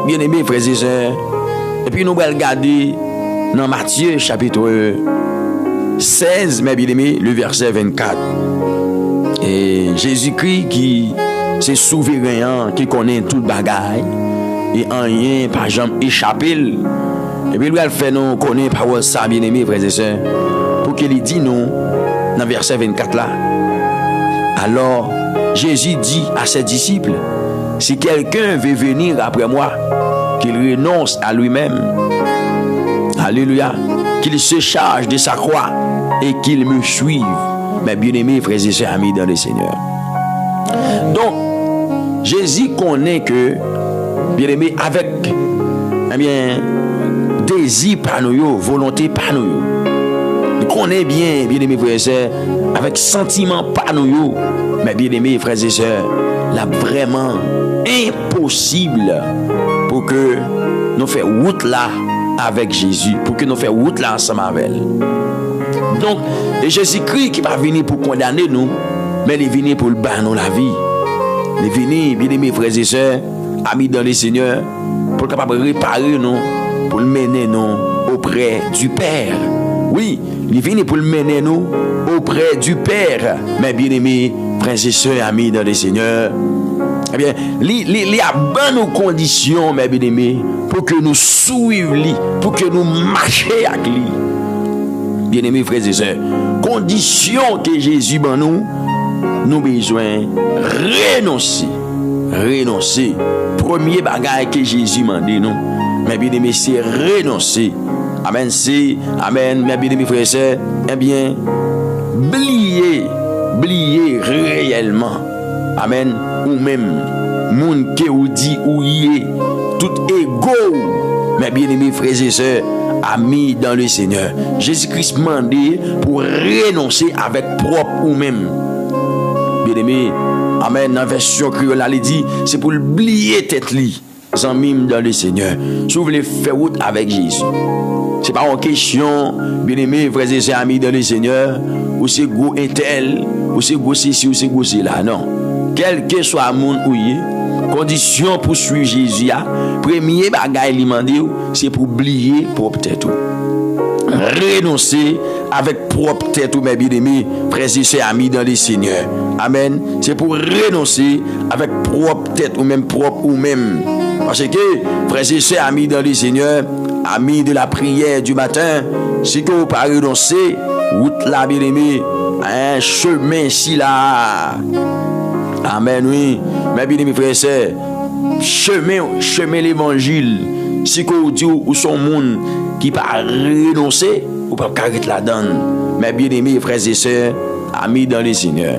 bien aimés frères et sœurs, et puis nous allons regarder dans Matthieu chapitre 16, mes bien aimés, le verset 24. Et Jésus-Christ qui c'est souverain, qui connaît toute bagaille, et rien par exemple échappé. Et puis il va faire nous connaître parole ça, bien aimés frères et sœurs, pour qu'il dise nous dans le verset 24 là. Alors Jésus dit à ses disciples, si quelqu'un veut venir après moi, qu'il renonce à lui-même, alléluia, qu'il se charge de sa croix et qu'il me suive, mes bien-aimés frères et sœurs amis dans le Seigneur. Donc Jésus connaît que, bien-aimé, avec désir par nous, volonté par nous, il connaît bien, bien-aimé frères et sœurs, avec sentiment par nous, mes bien-aimés frères et sœurs, là vraiment impossible pour que nous fassions route là avec Jésus, pour que nous fassions route là ensemble avec elle. Donc, et Jésus-Christ qui va venir pour condamner nous, mais il est venu pour le battre dans la vie. Il est venu, bien aimés frères et sœurs, amis dans le Seigneur, pour capable réparer nous, pour le mener nous auprès du Père. Oui, il est venu pour le mener nous auprès du Père, mes bien aimés frères et sœurs, amis dans le Seigneur. Eh bien, il y a bonnes conditions, mes bien aimés, pour que nous suivions, pour que nous marchions avec lui. Bien aimés frères et sœurs, conditions que Jésus ban nous besoin renoncer. Premier bagage que Jésus m'a dit nous, mes bien aimés, c'est renoncer. Amen, c'est amen, mes bien aimés frères et sœurs, eh bien, oublier réellement. Amen, ou même moun que ou dit ou y est tout égaux, mes bien aimés frères et sœurs, amis dans le Seigneur. Jésus-Christ m'a dit pour renoncer avec propre ou même. Bien-aimé, amen, dans la version créole, il dit, c'est pour oublier tête li, amis dans le Seigneur. Si vous voulez faire route avec Jésus, c'est pas une question, bien-aimé, frères et sœurs, amis dans le Seigneur, ou c'est go intel, ou c'est go ceci, ou c'est go cela, non. Quel que soit le monde où il est, condition pour suivre Jésus, premier bagage il m'a dit, c'est pour oublier propre tête. Renoncer avec propre tête, mes bien-aimés, frères et sœurs, amis dans le Seigneur. Amen. C'est pour renoncer avec propre tête ou même propre ou même. Parce que, frères et sœurs, amis dans le Seigneur, amis de la prière du matin, si que vous pas renoncer, route là, bien-aimés, un chemin si là. Amen, oui. Mes bien-aimés frères et sœurs, chemin l'évangile. Si vous dites où sont monde qui pas renoncer, ou pas carrer la donne. Mes bien-aimés frères et sœurs, amis dans le Seigneur.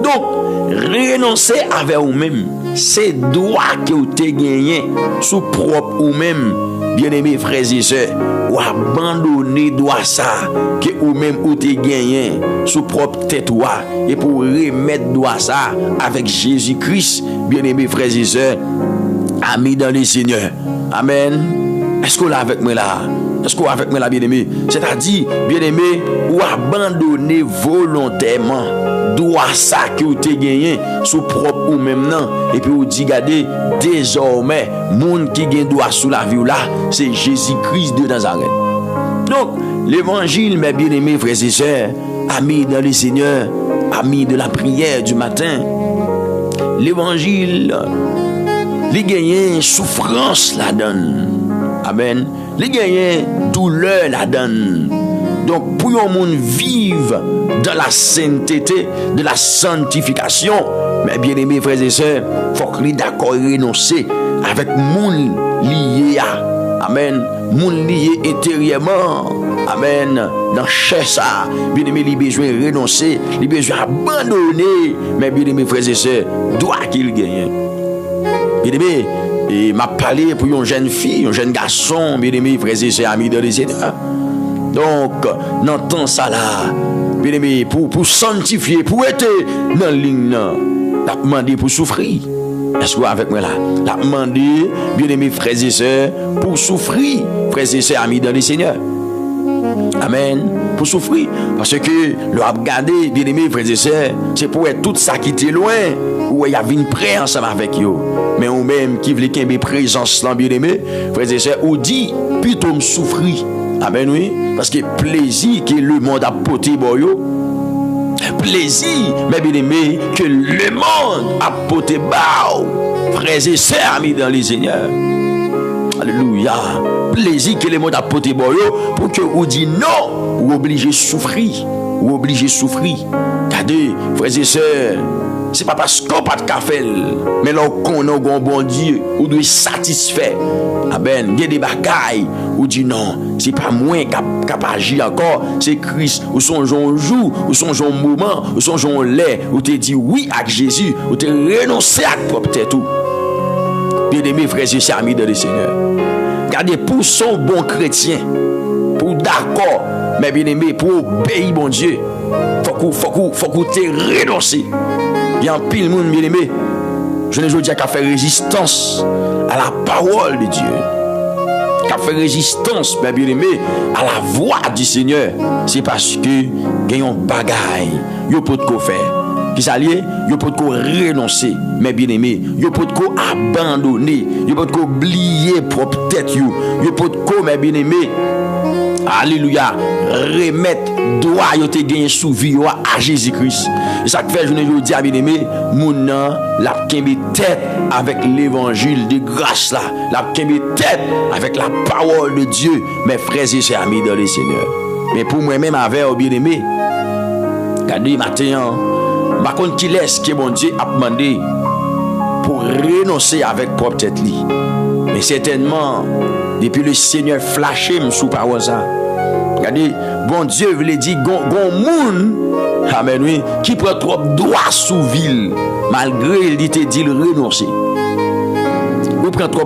Donc, renoncer avec vous-même, c'est droit que vous avez gagné sous propre vous-même, bien-aimés frères et sœurs, ou abandonner droit ça que vous-même vous avez gagné sous propre tête et pour remettre droit ça avec Jésus-Christ, bien-aimés frères et sœurs, amis dans le Seigneur. Amen. Est-ce que vous êtes avec moi là? Est-ce que vous êtes avec moi là, bien-aimé? C'est-à-dire, bien-aimé, ou abandonner volontairement droit ça que vous avez gagné sous propre ou même non. Et puis vous dites, regardez, désormais, monde qui gagne droit sous la vie là, c'est Jésus-Christ de Nazareth. Donc, l'évangile, mes bien-aimés frères et sœurs, amis dans le Seigneur, amis de la prière du matin, l'évangile, les gagnants souffrance la donne. Amen. Les gagnants douleur la donne. Donc pour un monde vivre dans la sainteté, de la sanctification, mes bien-aimés frères et sœurs, faut que d'accord renoncer avec monde lié à amen, monde lié intérieurement. Amen. Dans chair ça, bien-aimé, il besoin renoncer, il besoin abandonner, mes bien-aimés frères et sœurs, doit qu'il gagne. Bien-aimé, et m'a parlé pour une jeune fille, un jeune garçon, bien-aimé, frères et sœurs, amis de les Seigneur. Donc, dans temps ça là, bien-aimé, pour sanctifier, pour être dans la ligne, la demandé pour souffrir. Est-ce que vous avec moi là? La demandé, bien-aimé, frères et sœurs, pour souffrir, frères et sœurs, amis de les Seigneur. Amen. Pour souffrir. Parce que le regarder, bien aimé, frères et sœurs, c'est pour être tout ça qui était loin, où il y avait une prêt ensemble avec eux. Mais ou même qui voulait qu'il y ait présence là, bien aimé, frères et sœurs, ou dit, plutôt me souffrir. Amen, oui. Parce que plaisir que le monde a porté, boyo. Plaisir, mais bien aimé, que le monde a porté, bao. Frères et sœurs, amis dans les seigneurs. Alléluia. Plaisir que le monde a porté, boyo, pour que vous dites non, ou obligé de souffrir. Ou obligé de souffrir. Regardez, frères et sœurs, c'est pas parce qu'on n'a pas de café, mais là qu'on a un bon Dieu, ou doit être satisfait. Ah ben, il y a des bagailles, ou dit non, c'est pas moi qui a agi encore, c'est Christ, ou son jour, ou son moment, ou son lait, ou te dit oui avec Jésus, ou te renoncé à propre tête tout. Bien aimé, frères et sœurs, amis de le Seigneur. Regardez, pour son bon chrétien, pour d'accord, mais bien aimé, pour obéir bon Dieu, faut qu'on te renoncer. Il y a un pile monde bien aimé. Je ne veux dire qu'à faire résistance à la parole de Dieu. Qu'à faire résistance, bien aimé, à la voix du Seigneur. C'est parce que il y a un bagaille, il y a pas de quoi faire. Qui s'allie, il y a pas de quoi renoncer, mais bien aimé, il y a pas de quoi abandonner, il y a pas de quoi oublier propre tête, il y a pas de quoi, mais bien aimé. Alléluia, remettre droit yo te gagné sous vie à Jésus-Christ. Et ça fait je ne dis à bien aimé, mon la kembe tête avec l'évangile de grâce là, la kembe tête avec la parole de Dieu, mes frères et sœurs amis dans le Seigneur. Mais pour moi-même avec bien aimé, regardez matin, par contre qui laisse que mon Dieu a demandé pour renoncer avec propre tête li. Mais certainement depuis le Seigneur flashé sous parole ça. Regardez, bon Dieu voulait dire gon moun, amen oui, qui prend trop droit sous ville malgré il te dit renoncer. Ou prend trop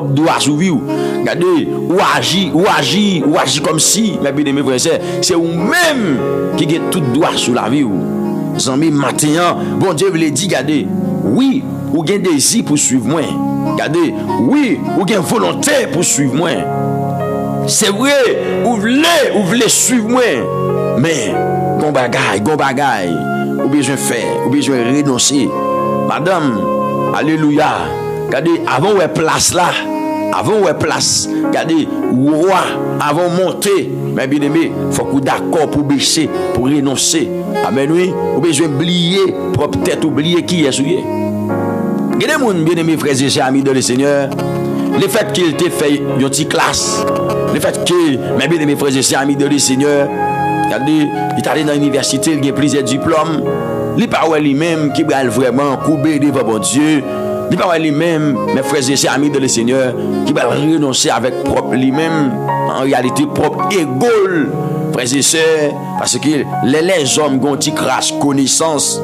droit sous ville. Regardez, ou agit comme si, mais bien mes frères, c'est vous même qui get tout droit sous la vie ou. Zami matin, bon Dieu voulait dire regardez, oui, ou gen désir pour suivre moi. Regardez, oui, ou gen volonté pour suivre moi. C'est vrai, ou voulez suivre moi. Mais, gon bagaille, ou besoin faire, ou besoin renoncer. Madame, alléluia. Regardez, avant ouais place là, regardez, roi, avant monter, mais bien aimé, faut qu'on d'accord pour baisser, pour renoncer. Amen oui, ou besoin oublier, propre tête oublier qui est souillé. Regardez mon bien aimé frères et sœurs amis de le Seigneur, le fait qu'il t'ait fait une petite classe, le fait que mes bien aimés frères et sœurs amis de le Seigneur, regardez, il est allé dans l'université, il a plusieurs diplômes, les paroles lui-même qui va vraiment couper devant bon Dieu. Il va lui-même, mes frères et sœurs amis de le Seigneur, qui va renoncer avec propre lui-même, en réalité propre égale, frères et sœurs, parce que les hommes ont une crasse connaissance,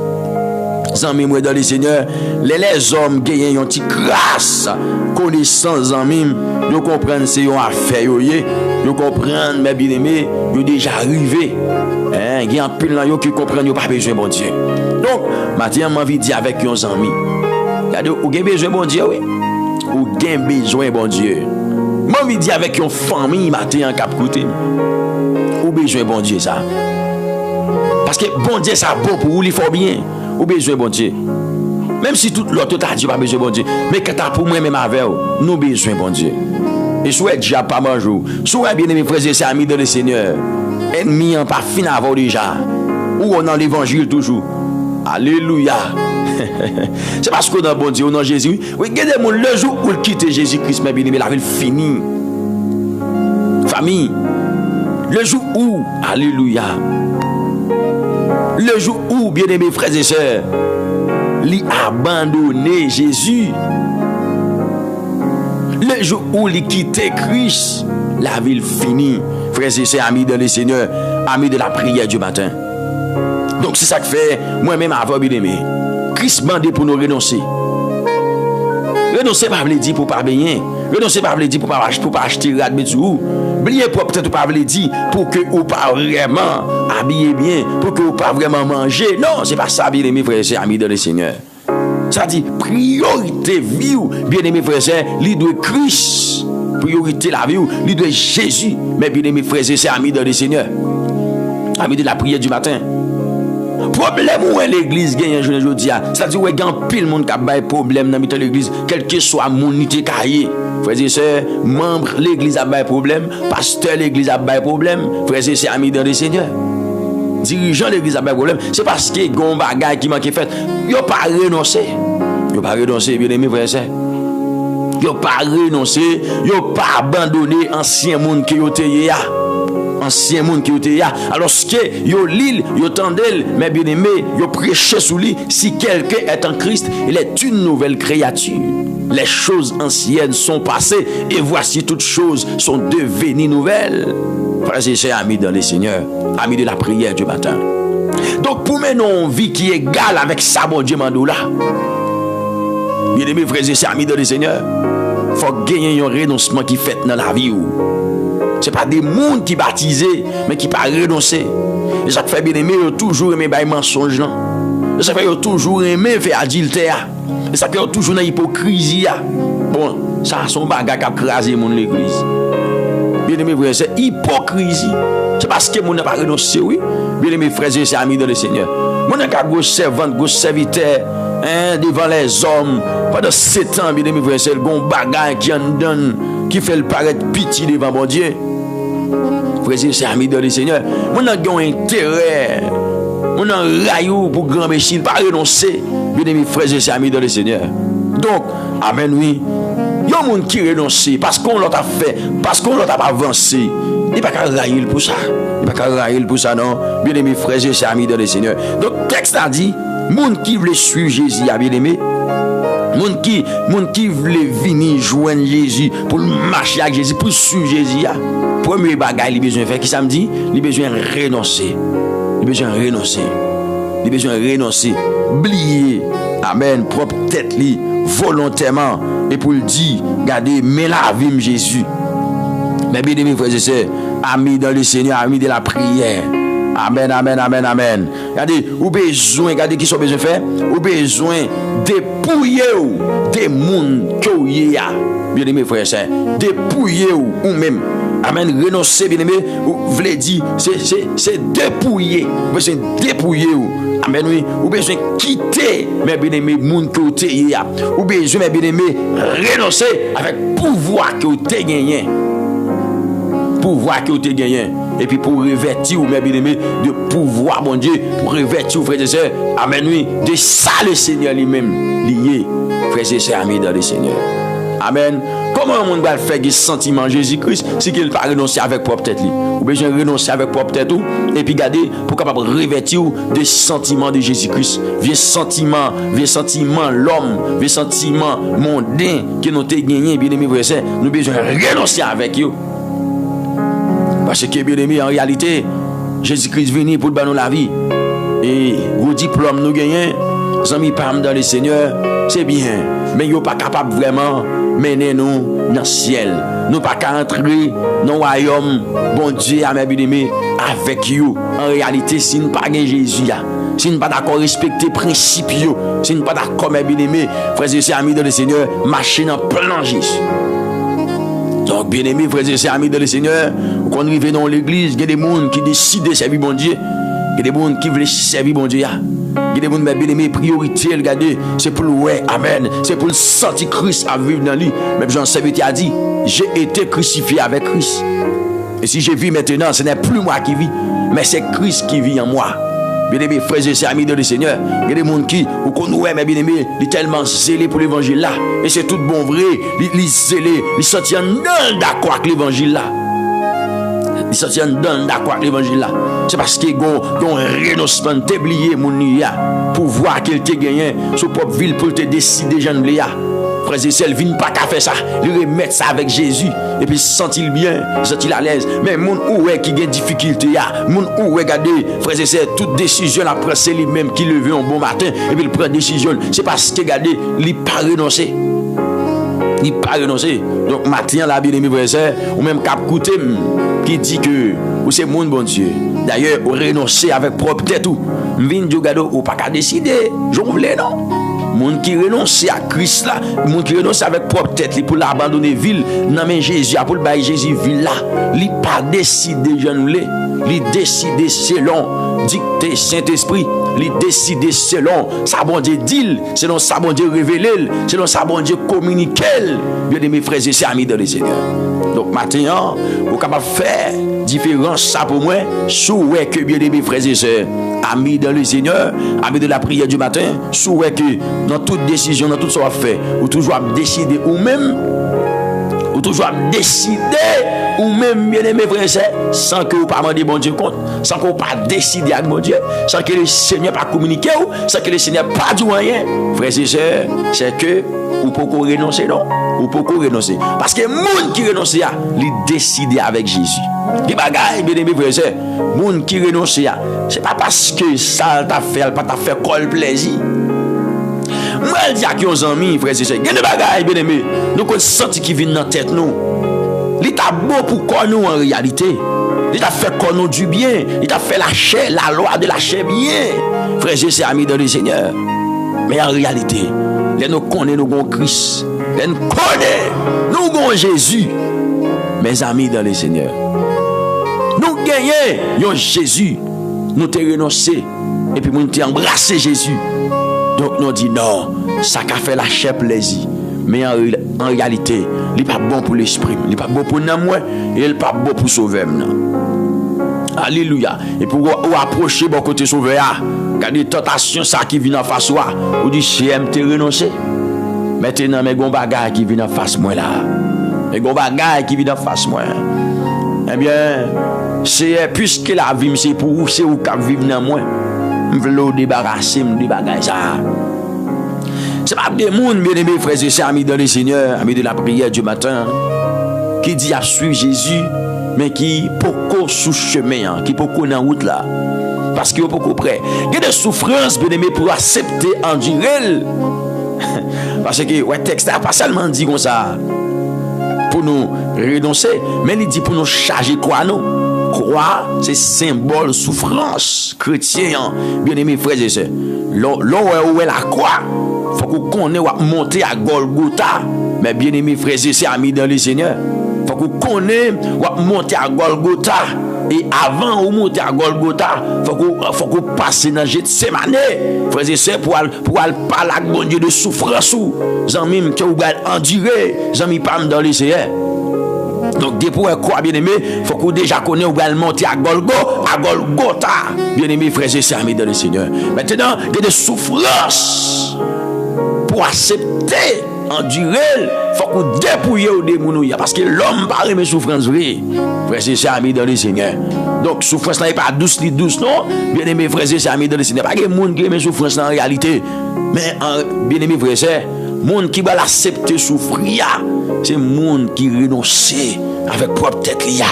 en mémoire dans le Seigneur, les hommes gagnent une crasse connaissance en même, ils comprennent c'est une affaire, ils comprennent, mes bien-aimés, ils sont déjà arrivés. Il y a un peu de gens qui comprennent, ils n'ont pas besoin de bon Dieu. Donc, maintenant, j'ai envie de dire avec nos amis, regardez, vous avez besoin de bon Dieu, oui. Vous avez besoin de bon Dieu. Moi, je dis avec une famille, matin, en cap côté. Vous avez besoin de bon Dieu, ça. Parce que bon Dieu, ça bon pour vous, il faut bien. Vous avez besoin de bon Dieu. Même si tout l'autre a dit pas besoin de bon Dieu. Mais quand pour moi, même avec vous, nous avons besoin de bon Dieu. Et souhaite déjà pas manger. Souhaite bien, mes frères et sœurs amis de le Seigneur. Ennemis en pas fin avant déjà. Ou on a l'évangile toujours. Alléluia. C'est parce qu'on a bon Dieu, on a Jésus. Oui, regardez le jour où il quitte Jésus-Christ, mais bien aimé, la ville finie. Famille, le jour où, alléluia, le jour où, bien aimé frères et sœurs, il a abandonné Jésus, le jour où il quitte Christ, la ville finie. Frères et sœurs, amis de le Seigneur, amis de la prière du matin. Donc c'est ça que fait, moi-même avant bien aimé. Christ mandé pour nous renoncer. Renoncer par dire pour pas bien. Renoncer par dire pour pas acheter rad mais tout. Oublier pour peut-être pas dire pour que ou pas vraiment habiller bien, pour que ou pas vraiment manger. Non, c'est pas ça bien aimé frères et sœurs amis de le Seigneur. Ça dit priorité vie bien aimé frères et sœurs, li doit Christ. priorité la vie, il doit Jésus. Mais bien aimé frères et sœurs, amis dans le Seigneur, amis de la prière du matin. Problème où l'église gagne aujourd'hui, c'est-à-dire où il y a un pile monde qui a des problèmes dans l'église, quel que soit mon unité cahier. Frères et sœurs, membres l'église a des problèmes, pasteur l'église a des problèmes, frères et sœurs, amis dans le Seigneur. Dirigeant l'église a des problèmes, c'est parce que y a un bagage qui manque fait. Ils n'ont pas renoncé. Ils n'ont pas renoncé, bien aimé frères et sœurs. Ils n'ont pas renoncé, ils n'ont pas abandonné ancien monde qui ont été là. Ancien monde qui était là. Alors que yo l'île, yo tendel, mais bien aimé, yo prêché sous lui. Si quelqu'un est en Christ, il est une nouvelle créature. Les choses anciennes sont passées et voici toutes choses sont devenues nouvelles. Frères et sœurs, amis dans le Seigneur, amis de la prière du matin. Donc pour mener une vie qui est égale avec ça, bon Dieu mandou là. Bien aimé, frères et sœurs, amis dans le Seigneur, il faut gagner un renoncement qui fait dans la vie. Ce n'est pas des gens qui baptisés, mais qui ne pas renoncer. Et ça fait bien aimer, ils ont toujours aimé les mensonges. Et ça fait qu'ils ont toujours aimé faire adultère. Et ça fait qu'ils ont toujours une hypocrisie. Bon, ça c'est un bagage qui a crasé l'église. Bien aimé, frère, c'est hypocrisie. C'est parce que les gens n'ont pas renoncé, oui. Bien aimé, frère, c'est ami dans le Seigneur. Mon n'a qu'à gauche servante, gauche serviteur, devant les hommes. Pendant 7 ans, bien aimé, frère, c'est le bon bagage qui en donne, qui fait le paraître pitié devant mon Dieu. Frère, c'est ami dans le Seigneur. Mon n'a qu'un intérêt. Mon n'a raillou pour grand méchant, pas renoncer. Bien aimé, frère, c'est ami dans le Seigneur. Donc, amen, oui. Il y a des gens qui renoncent parce qu'on l'a fait, parce qu'on l'a pas avancé. Il n'y a pas qu'à railler pour ça. Il n'y a pas qu'à railler pour ça, non. Bien aimé, frères et sœurs, amis dans le Seigneur. Donc, le texte a dit, les gens qui veulent suivre Jésus, bien aimé, les gens qui veulent venir joindre Jésus, pour marcher avec Jésus, pour suivre Jésus, premier bagage, il a besoin de faire, qui ça me dit? Il a besoin de renoncer. Il a besoin de renoncer. Il a besoin de renoncer. Oublier, amen, propre tête, volontairement. Et pour le dire, regardez, mais la vie Jésus. Mais bien aimés frères et sœurs, amis dans le Seigneur, amis de la prière. Amen, amen, amen, amen. Regardez, ou besoin, regardez qui sont besoin de faire, ou besoin dépouiller des mondes que vous avez. Bien aimés frères et sœurs, dépouiller ou même. Amen, renoncer, bien aimé, vous voulez dire, c'est dépouiller. Vous besoin dépouiller ou. Amen, oui. Ou besoin quitter, mes bien-aimés, moun que vous avez. Ou besoin, mes bien-aimés, renoncer avec pouvoir que vous avez gagné. Pouvoir que vous avez gagné. Et puis pour revêtir, mes bien-aimés, de pouvoir, mon Dieu, pour revêtir, frères et sœurs. Amen, oui. De ça, le Seigneur lui-même, lié. Frères et sœurs, amis dans le Seigneur. Amen. Comment on va faire des sentiments Jésus-Christ si qu'il pas renoncer avec propre tête li? Ou besoin renoncer avec propre tête ou et puis garder pour capable revêtir des sentiments de Jésus-Christ. Vieux sentiment l'homme, vieux sentiment mondain que nous t'ai gagné bien aimé frère, nous besoin renoncer avec eux. Parce que bien aimé en réalité Jésus-Christ venu pour nous la vie. Et vos diplômes nous gagnons, amis parmi dans le Seigneur, c'est bien, mais yo pas capable vraiment mener nous dans le ciel. Nous pas qu'à entrer dans le royaume, bon Dieu, mes bien-aimés, avec vous. En réalité, si nous pas Jésus, si nous pas d'accord respecter les principes, si nous pas d'accord, mes bien-aimés, frères et sœurs, amis de le Seigneur, marcher dans le plan Jésus. Donc, bien-aimés, frères et sœurs, amis de le Seigneur, quand nous arrivons dans l'église, il y a des gens qui décident de servir bon Dieu. Il y a des gens qui veulent servir bon Dieu. Il y a des gens qui bien aimé priorité, regardez, c'est pour le ouais, amen, c'est pour le sentir Christ à vivre dans lui. Même Jean 7 a dit, j'ai été crucifié avec Christ. Et si je vis maintenant, ce n'est plus moi qui vis, mais c'est Christ qui vit en moi. Bien aimé, frères et sœurs, amis de le Seigneur, il y a des gens qui, ou qu'on ouais, mais bien aimé, ils sont tellement zélés pour l'évangile là. Et c'est tout bon vrai, ils zélés, ils sont d'accord avec l'évangile là. Ils sont d'accord avec l'évangile là. C'est parce qu'ils ont renoncement, t'oublier mon nia pour voir qu'il te gagné sur propre ville pour te décider Jean Léa. Frères et sœurs, ils ne viennent pas qu'à faire ça. Ils remettent ça avec Jésus et puis ils se sentent bien, ils se sentent à l'aise. Mais mon où est qui a des difficultés, mon où est regardez, frères et sœurs, toute décision après c'est lui-même qui levé un bon matin et puis il prend décision. C'est parce que regardez, il pas renoncer. Il pas renoncer. Donc matin là bien aimé frères et sœurs, ou même cap coûter qui dit que ou c'est mon bon Dieu. D'ailleurs, on renoncer avec propre tête ou vinn du gado ou pas qu'à décider. Je voulais non. Moun qui renonce à Christ là, moun qui renonce avec propre tête pour l'abandonner ville, non mais Jésus pour le bailler Jésus ville là, il pas décidé jeune lé, il décidé selon dicté Saint-Esprit, il décidé selon sa bon Dieu dit, selon sa bon Dieu révélé, selon sa bon Dieu communiqué. Bien aimés frères et sœurs amis dans le Seigneur. Donc maintenant, vous capable faire différence ça pour moi, souhait que bien aimés frères et sœurs amis dans le Seigneur, amis de la prière du matin, souhait que dans toute décision, dans tout ce qu'on fait, ou toujours décider ou même, ou toujours décider ou même bien aimé frère et sœurs, sans que vous pas demander bon Dieu compte, sans que vous pas décider avec mon Dieu, sans que le Seigneur pas communiquer ou, sans que le Seigneur pas du rien, frères et sœurs, c'est que ou pourquoi renoncer non, ou pourquoi renoncer, parce que monde qui renonce à, il décider avec Jésus. Qui bagaille bien aimé frère et sœurs, monde qui renonce à, c'est pas parce que ça t'a fait, pas t'a fait col plaisir. Moi je dis à qui on amis frère et sœurs, il y a des bagailles bien aimé, nous qu'on senti qui viennent dans tête nous. Il t'a beau pour quoi nous en réalité. Il t'a fait quoi nous du bien. Il t'a fait la chair, la loi de la chair bien. Frère et sœurs amis dans le Seigneur. Mais en réalité, nous connaissons nous avons Christ. Nous connaissons nous avons Jésus. Mes amis dans le Seigneur. Nous gagnons Jésus. Nous t'ai renoncé. Et puis nous t'ai embrassé Jésus. Donc nous dit non, ça qu'a fait la chair plaisir. Mais en réalité, il n'est pas bon pour l'esprit, il n'est pas bon pour nous, et il n'est pas bon pour sauver. Alléluia. Et pour approcher bon côté sauveur, quand des tentations ça qui viennent en face toi, ou dit j'aime te renoncer. Maintenant, mes gros bagages qui viennent en face moi là, mes gros bagages qui viennent en face moi. Eh bien, c'est puisque la vie c'est pour vous, c'est vous qui vivez dans moi. Je veux débarrasser des bagages ça. C'est pas des monde, bien aimés frères et sœurs, amis dans le Seigneur, amis de la prière du matin, qui dit à suivre Jésus, mais qui beaucoup sous chemin, qui beaucoup dans route là, parce qu'il est beaucoup près. Il y a des souffrances, bien aimés, pour accepter, endurer. Parce que ouais, texte n'a pas seulement dit comme ça pour nous renoncer, mais il dit pour nous charger quoi nous. Croix, c'est symbole souffrance chrétien, bien aimés frères et sœurs. Là où est la croix, faut qu'on connaisse monter à Golgotha. Mais bien aimés frères et sœurs amis dans le Seigneur, faut qu'on connaisse monter à Golgotha. Et avant de monter à Golgotha, faut qu'on passe dans Gethsemane. Frères et sœurs, pour aller parler avec bon Dieu de souffrance ou j'aime que vous allez endurer, j'aime pas dans le Seigneur. Donc, depuis quoi, bien aimé, il faut qu'on déjà connaisse où elle monter à Golgotha. Bien aimé, frères et sœurs, amis dans le Seigneur. Maintenant, il y a des souffrances pour accepter, endurer. Il faut qu'on dépouille au démon. Parce que l'homme parle mes souffrances vraies. Frères et sœurs, amis dans le Seigneur. Donc, souffrance n'est pas douce, non. Bien aimé, frères et sœurs, amis dans le Seigneur. Pas que les gens qui aiment souffrance en réalité. Mais, bien aimé, frères et sœurs, monde qui va l'accepter souffrir, c'est monde qui renonce avec propre tête liya.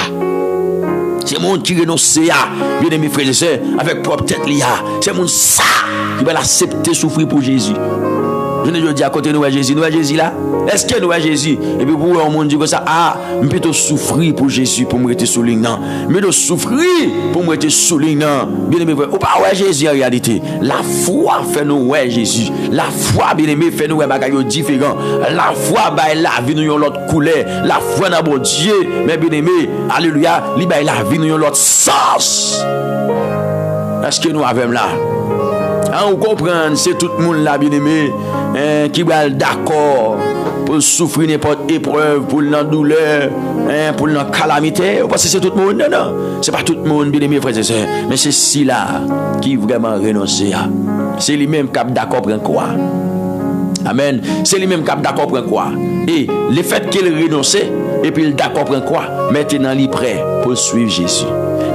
C'est monde qui renonce bien aimé frères et sœurs, avec propre tête liya. C'est monde ça qui va l'accepter souffrir pour Jésus. Je ne dis à côté nous Jésus là. Est-ce que nous Jésus? Et puis pour un monde dit comme ça, je peux te souffrir pour Jésus pour me rester soulignant. Mais de souffrir pour me rester soulignant. Bien aimé frère, ou pas ouais Jésus en réalité. La foi fait nous ouais Jésus. La foi bien aimé fait nous ouais bagaille différent. La foi bail la vie nous l'autre couleur. La foi dans bon Dieu, mais bien aimé, alléluia, li bail la vie nous l'autre sens. Est-ce que nous avons là? On comprend, c'est tout le monde là, bien aimé, qui va d'accord pour souffrir n'importe épreuve, pour la douleur, pour la calamité. Parce que c'est tout le monde, non. C'est pas tout le monde, bien aimé, frères et sœurs. Mais c'est si là qui vraiment renonce. C'est lui-même qui est d'accord pour quoi. Amen. C'est lui-même qui est d'accord pour quoi. Et le fait qu'il renonce, et puis il d'accord pour quoi. Maintenant, il est prêt pour suivre Jésus.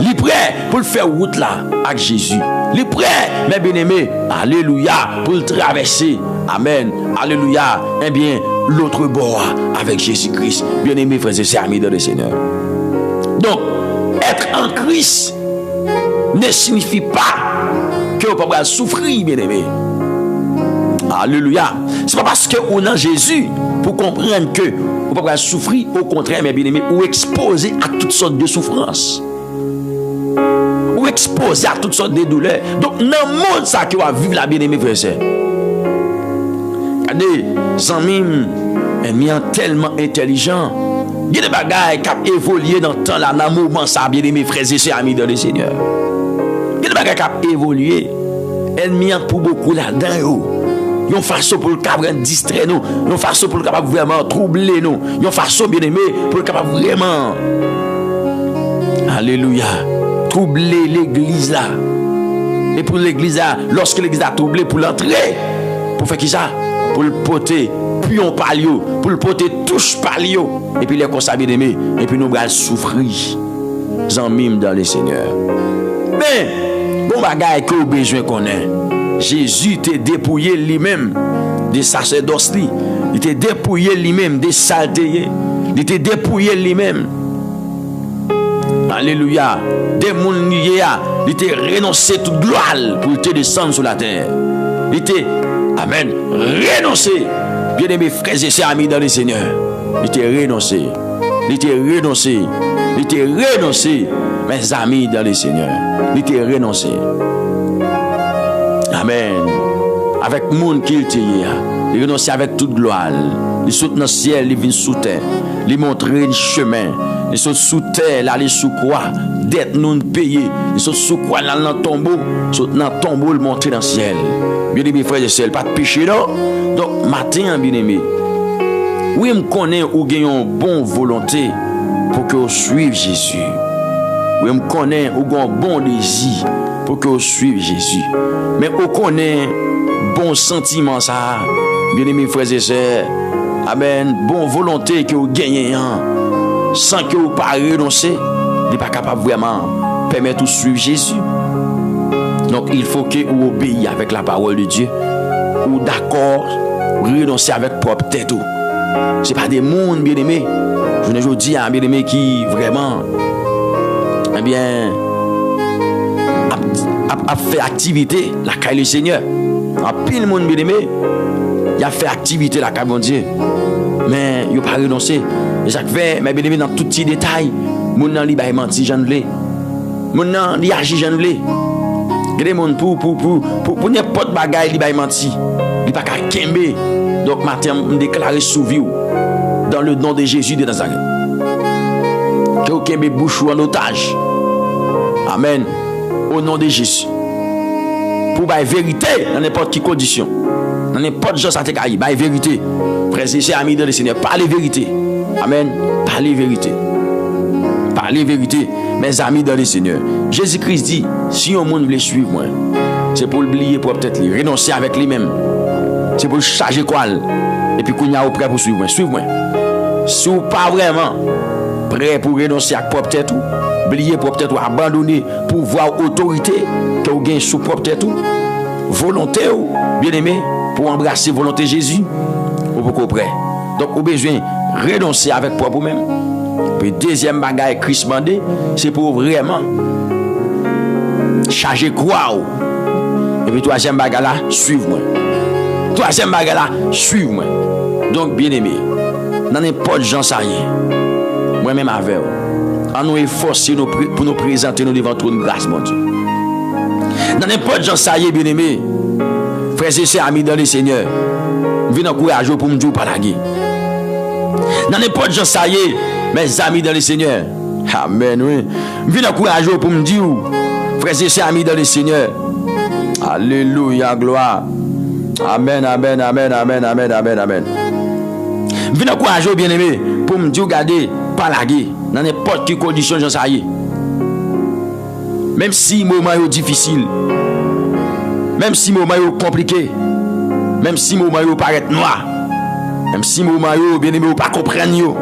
Il est prêt pour faire route là avec Jésus. Il est prêt, mes bien-aimés, alléluia, pour le traverser. Amen. Alléluia. Eh bien, l'autre bord avec Jésus-Christ. Bien-aimés, frères et sœurs, amis dans le Seigneur. Donc, être en Christ ne signifie pas que vous ne pouvez pas souffrir, bien-aimés. Alléluia. Ce n'est pas parce qu'on a Jésus pour comprendre que vous ne pouvez pas souffrir. Au contraire, mes bien-aimés, ou exposé à toutes sortes de souffrances. Ou exposé à toutes sortes de douleurs. Donc, dans le monde, ça qui va vivre la bien-aimée, frère et sœur. Regardez, Zamim, ennemi tellement intelligent. Il y a des bagailles qui ont évolué dans le temps, là, dans le mouvement, ça, bien aimé, frères et sœurs, amis dans le Seigneur. Il y a des bagailles qui ont évolué. Ennemi pour beaucoup là-dedans, ils ont façon pour le capable distraire nous, ils ont façon pour le capable vraiment troubler nous, ils ont façon bien aimé pour le capable vraiment, alléluia, troubler l'église là. Et pour l'église là, lorsque l'église a troublé pour l'entrer, pour faire qui ça? Pour le poter, puis on parle, pour le poter, touche palio. Et puis les constats bien aimés, et puis nous allons souffrir. J'en mime dans le Seigneur. Mais, bon bagaille que vous besoin qu'on ait. Jésus t'a dépouillé lui-même des sacerdoces, il t'a dépouillé lui-même des saletés, il t'a dépouillé lui-même. Alléluia. Des mouns il t'a renoncé toute gloire pour te descendre sur la terre. Il t'a, amen, renoncé. Bien aimé frères et sœurs amis dans le Seigneur. Il t'a renoncé. Il t'a renoncé. Il t'a renoncé. Mes amis dans le Seigneur. Il t'a renoncé. Amen. Avec monde qu'il t'a il renonce avec toute gloire. Il saute dans le ciel, il vient sous terre. Il montre le chemin. Il saute sous terre, il aller sous croix. Dette non payée. Il saute sous croix, il dans le tombeau. Il saute dans le tombeau, il monte dans le ciel. Bien aimé frères et sœurs, pas de péché non. Donc matin bien aimé. Oui, me connais ou gagnons bonne volonté pour que vous suiviez Jésus. Oui, me connais ou gagnons bon désir pour que vous suiviez Jésus. Mais vous connaissez bon sentiment ça. Bien aimé frères et sœurs. Amen. Bon volonté que vous gagnez sans que vous pas renoncer, vous n'êtes pas capable vraiment permettre de suivre Jésus. Donc il faut que vous obéissiez avec la parole de Dieu. Ou d'accord, renoncer avec propre tête. Ce n'est pas des mondes bien aimés. Je ne dis à bien aimé qui vraiment, eh bien, a fait activité la caille du Seigneur. En pile monde bien aimé, il a fait activité la caille de Dieu. Mais il n'a pas renoncé. Et ça fait, mais bien aimé, dans tout petit détail, mon nan li bay menti j'en vle. Mon nan li agi j'en vle. Gade mon pour n'importe bagaille li bay menti. Il pas qu'à kembe. Donc matin me déclarer sous vie dans le nom de Jésus de Nazareth. Que vous kembe bouche en otage. Amen. Au nom de Jésus. Pour bay vérité dans n'importe quelle condition. Dans n'importe chose ça te caille, bay vérité. Frères et sœurs amis de le Seigneur, parlez vérité. Amen. Parlez vérité. Parlez vérité, mes amis dans le Seigneur. Jésus-Christ dit, si un monde veut suivre moi, c'est pour l'oublier, pour peut-être lui renoncer avec lui-même. C'est pour le charger quoi. Et puis qu'on y a prêt pour suivre moi. Suivre-moi. Si vous pas vraiment prêt pour renoncer à propre tête, oublier pour peut-être abandonner pour voir autorité que vous gagnez sous propre tête, volonté, bien aimé, pour embrasser volonté de Jésus, vous pouvez prêt. Donc vous avez besoin de renoncer avec propre vous-même. Puis deuxième bagaille Christ demandé, c'est pour vraiment charger croix. Et puis troisième bagaille là, suivre-moi. Troisième bagaille là, suivre-moi. Donc bien aimé, dans n'importe gens ça y est. Moi-même avec vous. En nous efforcer pour nous présenter nous devant ton grâce, mon Dieu. Dans n'importe gens ça y est, bien aimé. Frères et sœurs amis dans le Seigneur. Venez encourager pour me dire par la guerre. Dans n'importe gens ça y est. Mes amis dans le Seigneur. Amen, oui. Venez encourager pour me dire, frères et sœurs amis dans le Seigneur. Alléluia, gloire. Amen, amen, amen, amen, amen, amen, amen. Venez encourager bien aimé pour me dire, regardez, pas la guerre. Dans n'importe quelle condition, j'en sais. Même si le moment est difficile, même si le moment est compliqué, même si le moment est paraît noir, même si le moment est bien aimé, pas comprendre.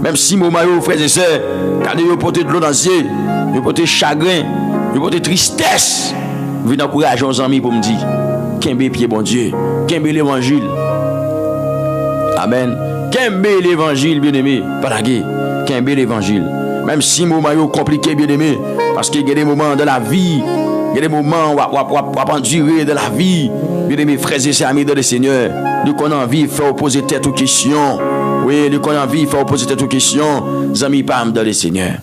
Même si mon maillot, frères et sœurs, quand vous portez de l'eau dans les yeux, vous portez chagrin, vous portez tristesse, vous venez encourager aux amis pour me dire, qu'aimer pied bon Dieu, qu'aimer l'évangile. Amen. Qu'aimer l'évangile, bien aimé, pas la guerre, qu'aimer l'évangile. Même si mon maillot compliqué, bien aimé, parce qu'il y a des moments de la vie, il y a des moments où on va endurer de la vie, bien aimé, frères et sœurs, amis de le Seigneur, nous qu'on a envie de faire opposer tête aux questions. Oui, nous qu'on a envie de faire opposer tête aux questions, amis, pas dans le Seigneur.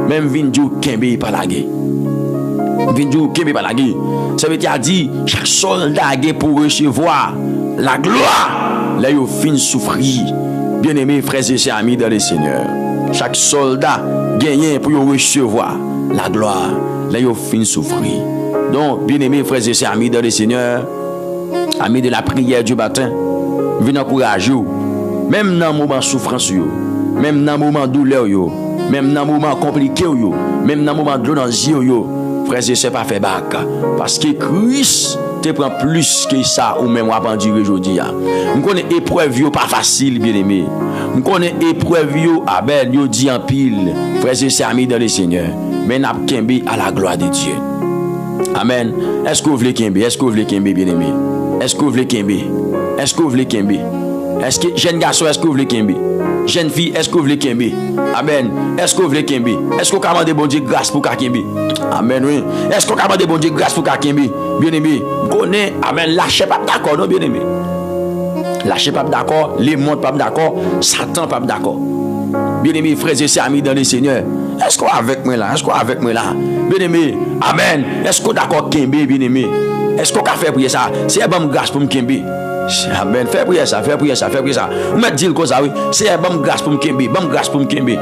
Même Vindjou Kembe par la guerre. Vindjou Kembe par la guerre. Ça veut dire, chaque soldat a pour recevoir la gloire, là yo fin souffrir. Bien-aimés frères et sœurs amis dans le Seigneur. Chaque soldat gagne pour recevoir la gloire, là yo fin souffrir. Donc, bien-aimés frères et sœurs amis dans le Seigneur, amis de la prière du matin, venez encourager vous. Même dans le moment de souffrance, même dans le moment de douleur, même dans le moment compliqué, même dans le moment de l'eau, frères et sœurs, pas fait bac. Parce que Christ te prend plus que ça, ou même à enduré aujourd'hui. Nous connaissons épreuve pas facile, bien-aimé. Nous connaissons épreuve Abel, yo dit en pile, frères et sœurs amis dans le Seigneur. Mais n'a pas à la gloire de Dieu. Amen. Est-ce que vous voulez Kembe? Est-ce que vous voulez Kembe, bien-aimé? Est-ce que vous voulez Kembe? Est-ce que vous voulez Kembe? Est-ce que jeune garçon, est-ce que vous voulez Kembe? Jeune fille, est-ce que vous voulez Kembe? Amen. Est-ce que vous voulez Kembe? Est-ce que vous avez bon Dieu grâce pour Kembe? Amen, oui. Est-ce que vous avez bon Dieu grâce pour Kembe? Bien-aimé, connaît, amen, lâchez pas d'accord, non, bien-aimé. Lâchez pas d'accord, les mondes pas d'accord, Satan pas d'accord. Bien-aimé, frères et sœurs amis dans le Seigneur. Est-ce qu'on est avec moi là? Est-ce qu'on est avec moi là? Bien-aimé, amen. Est-ce qu'on est d'accord Kembe, bien-aimé? Est-ce qu'on a fait prier ça? C'est un bon grâce pour me Kembe. Amen. Fais prier ça, fais prier ça, fais prier ça. Vous me dites comme ça, oui. C'est un bon grâce pour me Kembe, bon grâce pour me Kembe.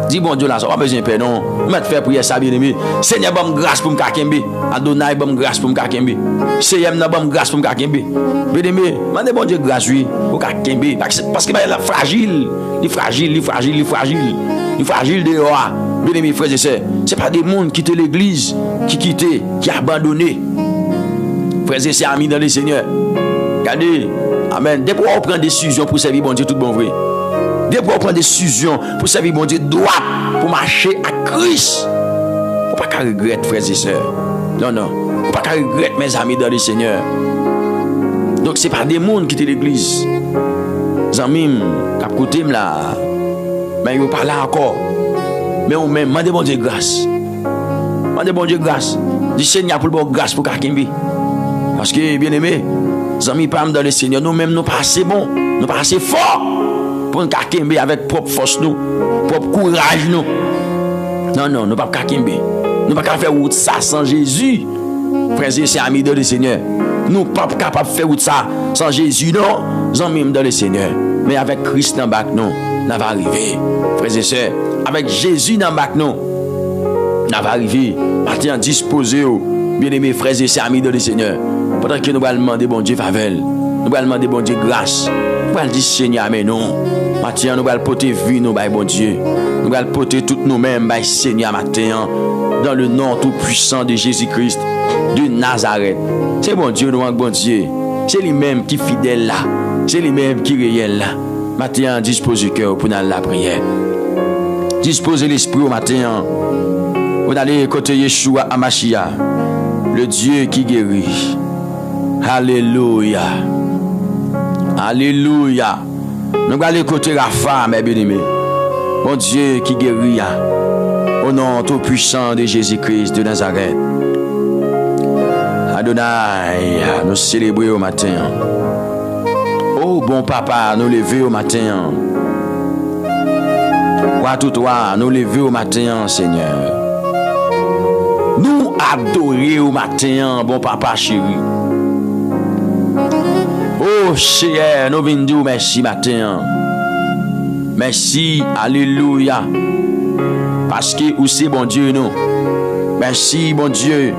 Dis bon Dieu là, ça va pas besoin de pardon. Vous me faire prier ça, bien-aimé. Seigneur, bon grâce pour me Kembe. Adonai, bon grâce pour me Kembe. Seigneur, bon grâce pour me Kembe. Bien-aimé, demandez bon Dieu grâce, oui, pour Kembe. Parce que il est fragile. Il est fragile, il est fragile, il est fragile. Il est fragile dehors. Bien-aimés frères et sœurs, ce n'est pas des mondes qui quittent l'église, qui quittent, qui abandonnent. Frères et sœurs amis dans le Seigneur. Regardez, amen. Dès qu'on prend des décisions pour servir bon Dieu, tout bon vrai. Dès qu'on prend des décisions pour servir bon Dieu, droit, pour marcher à Christ. Faut pas qu'à regretter, frères et sœurs. Non, non. Faut pas qu'à regretter, mes amis dans le Seigneur. Donc, ce n'est pas des mondes qui quittent l'église. Les amis, qui côté là, mais ils ne parlent pas encore. Mais on même, demandez bon Dieu grâce. Demandez bon Dieu grâce. Dis Seigneur pour le bon grâce pour Kembe. Parce que, bien aimé, les amis, pas dans le Seigneur, nous-mêmes, nous pas assez bons, nous pas assez forts pour nous Kembe avec propre force, nous, propre courage, nous. Non, non, nous pas Kembe. Nous pas faire route ça sans Jésus. Frères et sœurs amis dans le Seigneur. Nous pas capables de faire route ça sans Jésus, non. Les amis dans le Seigneur. Mais avec Christ dans le bac, non, nous va arriver. Frères et sœurs, avec Jésus dans le bac, non, nous va arriver. Maintenant, disposez, bien-aimés frères et sœurs amis dans le Seigneur. Pendant que nous allons demander bon Dieu faveur, nous allons demander bon Dieu grâce, nous allons dire Seigneur, mais non. Maintenant, nous allons porter vie, nous allons bon Dieu. Nous allons porter toutes nous-mêmes, Seigneur, maintenant, dans le nom tout puissant de Jésus-Christ de Nazareth. C'est bon Dieu, nous bon Dieu. C'est lui-même qui est fidèle là. C'est lui-même qui est réel là. Maintenant, dispose le cœur pour la prière. Disposez l'esprit au matin. Vous allez côté Yeshua Amashia, le Dieu qui guérit. Alléluia. Alléluia. Nous allons écouter Rapha, mes bien-aimés. Mon Dieu qui guérit. Au nom tout puissant de Jésus-Christ de Nazareth. Adonai, nous célébrer au matin. Oh bon papa, nous lever au matin. Roi tout toi, nous lever au matin, Seigneur. Nous adorer au matin, bon papa chéri. Oh, Seigneur, nous venons dire merci matin. Merci, alléluia. Parce que vous c'est bon Dieu, nous. Merci, bon Dieu.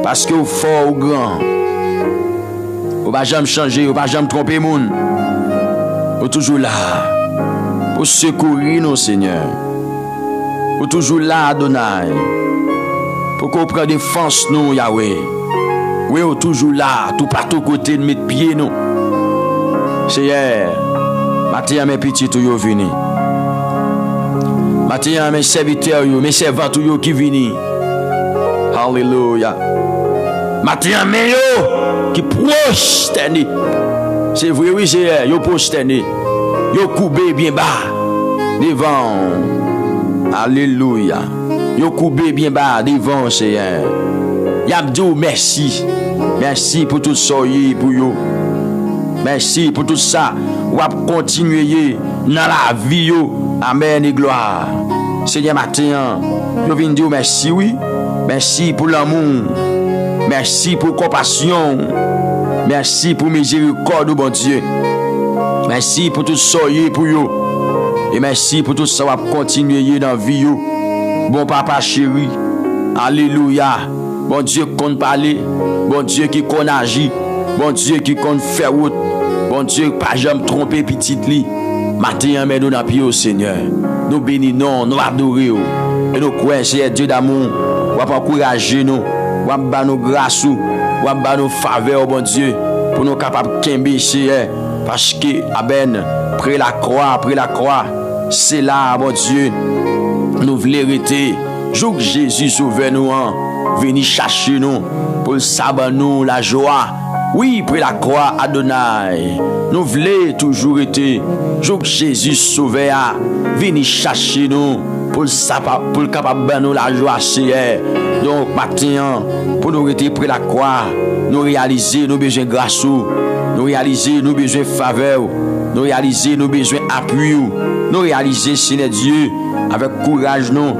Parce que vous fort ou grand. Vous ne pouvez jamais changer, vous ne pouvez jamais tromper moun. Vous toujours là. Pour secourir nous, Seigneur. Vous toujours là, Adonai. Pour qu'on prenne défense, nous, Yahweh. Oui, vous toujours là, tout partout côté de mes pieds, nous. Seigneur, maintenant, mes petits, tout yo vini. Maintenant, mes serviteurs, mes servantes, qui viennent. Alléluia. Maintenant, mes yo, qui prosternent. C'est vrai, oui, c'est yo prosternent. Yo coubé bien bas devant. Alléluia. Yo coubé bien bas devant, Seigneur. Yabdou, merci. Merci pour tout ça, pour yo. Merci pour tout ça. Ou à continuer dans la vie, yo. Amen et gloire. Seigneur, matin, nous venons dire merci, oui. Merci pour l'amour. Merci pour la compassion. Merci pour miséricorde, bon Dieu. Merci pour tout ça pour vous. Et merci pour tout ça va continuer dans la vie. Bon papa chéri. Alléluia. Bon Dieu qu'on parle. Bon Dieu qui qu'on agit. Bon Dieu qui qu'on fait route. Bon Dieu pas jamais tromper petite li. Matin mais nous dans pied au Seigneur. Nous bénissons, nous adorons. Et nous croyons c'est Dieu d'amour. On va encourager nous. On va ba nous grâce. On va ba nous faveur bon Dieu pour nous capables kembe Seigneur parce que aben après la croix, c'est là bon Dieu nous voulons hériter. Jour que Jésus sauve nous, venir chercher nous pour savoir nous la joie. Oui, pour la croix, Adonai, nous voulons toujours être. Jour que Jésus sauve, venir chercher nous pour le capable de nous la joie, Seigneur. Donc, maintenant, pour nous être pour la croix, nous réaliser nos besoins grâce, nous réaliser nos besoins faveur, nous réaliser nos besoins appui, nous réaliser, Seigneur Dieu, avec courage, nous.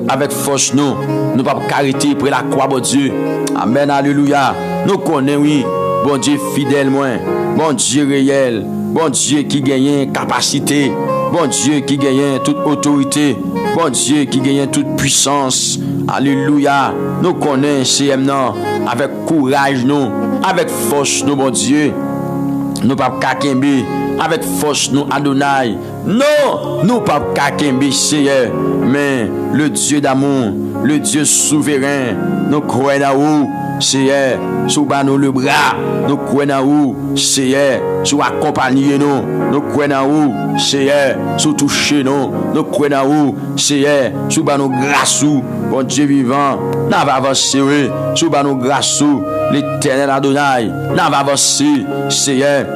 Avec force, nous pas carité pour la croix, bon Dieu. Amen, alléluia. Nous connaissons, oui, bon Dieu fidèle, bon Dieu réel, bon Dieu qui gagne capacité, bon Dieu qui gagne toute autorité, bon Dieu qui gagne toute puissance. Alléluia. Nous connaissons, avec courage, nous, avec force, nous, bon Dieu. Nous pas kakembe avec force nous Adonai. Non, nous pas kakembe Seigneur, mais le Dieu d'amour, le Dieu souverain, nous croyons en vous, Seigneur, sous nous le bras, nous croyons en vous, Seigneur, sous accompagner nous croyons en vous, Seigneur, sous toucher nous croyons en vous, Seigneur, sous nous grâce, bon Dieu vivant, n'a pas avancé, sous nous grâce, l'Éternel Adonai, n'a pas avancé, Seigneur.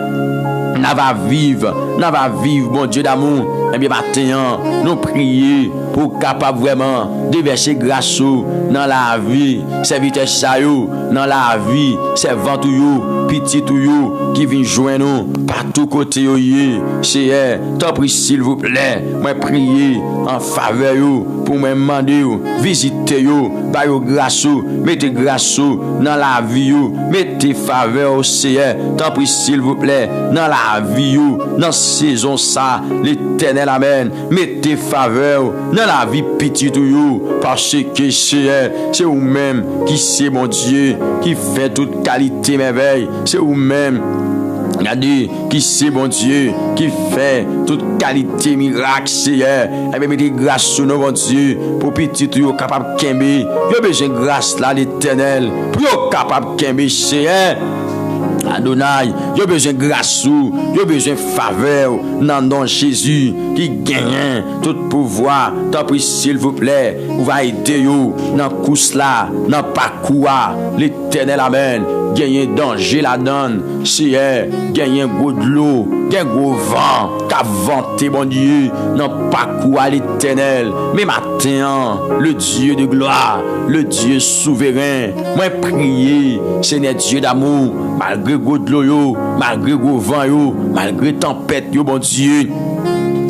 N'a va vivre, bon Dieu d'amour. Eh bien, maintenant, nous prions pour capable vraiment déverser grâce dans la vie, serviteur ça yo, dans la vie, servant yo, petit yo, qui vient joindre nous, partout côté yo, Seigneur, t'en prie s'il vous plaît, moi prier en faveur yo, pour me demander yo, visiter yo, par yo grâce, mettez grâce dans la vie yo, mettez faveur au Seigneur, t'en prie s'il vous plaît, dans la vie yo, dans saison ça, l'Éternel amen, mettez faveur dans la vie petite yo, parce que c'est vous-même qui c'est mon Dieu, qui fait toute qualité merveille, c'est vous-même. Regardez, qui c'est bon Dieu, qui fait toute qualité miracle, Seigneur. Et bien, mettez grâce sur nous, bon Dieu, pour petit yo capable de kembe. Yo besoin de grâce là, l'Éternel, pour yo capable de kembe, Seigneur. Adonai, yo besoin de grâce, yo besoin de faveur, dans le nom de Jésus, qui gagne tout pouvoir. Tant pis, s'il vous plaît, vous va aider yo, dans course là, dans parcours, l'Éternel, amen. Gagner danger la donne, Seigneur, gagner gros de l'eau, gagner gros vent, qu'a vanté bon Dieu, non pas quoi à l'Éternel, mais maintenant, le Dieu de gloire, le Dieu souverain, moi prier, Seigneur Dieu d'amour, malgré gros de l'eau, malgré gros vent, malgré tempête, bon Dieu.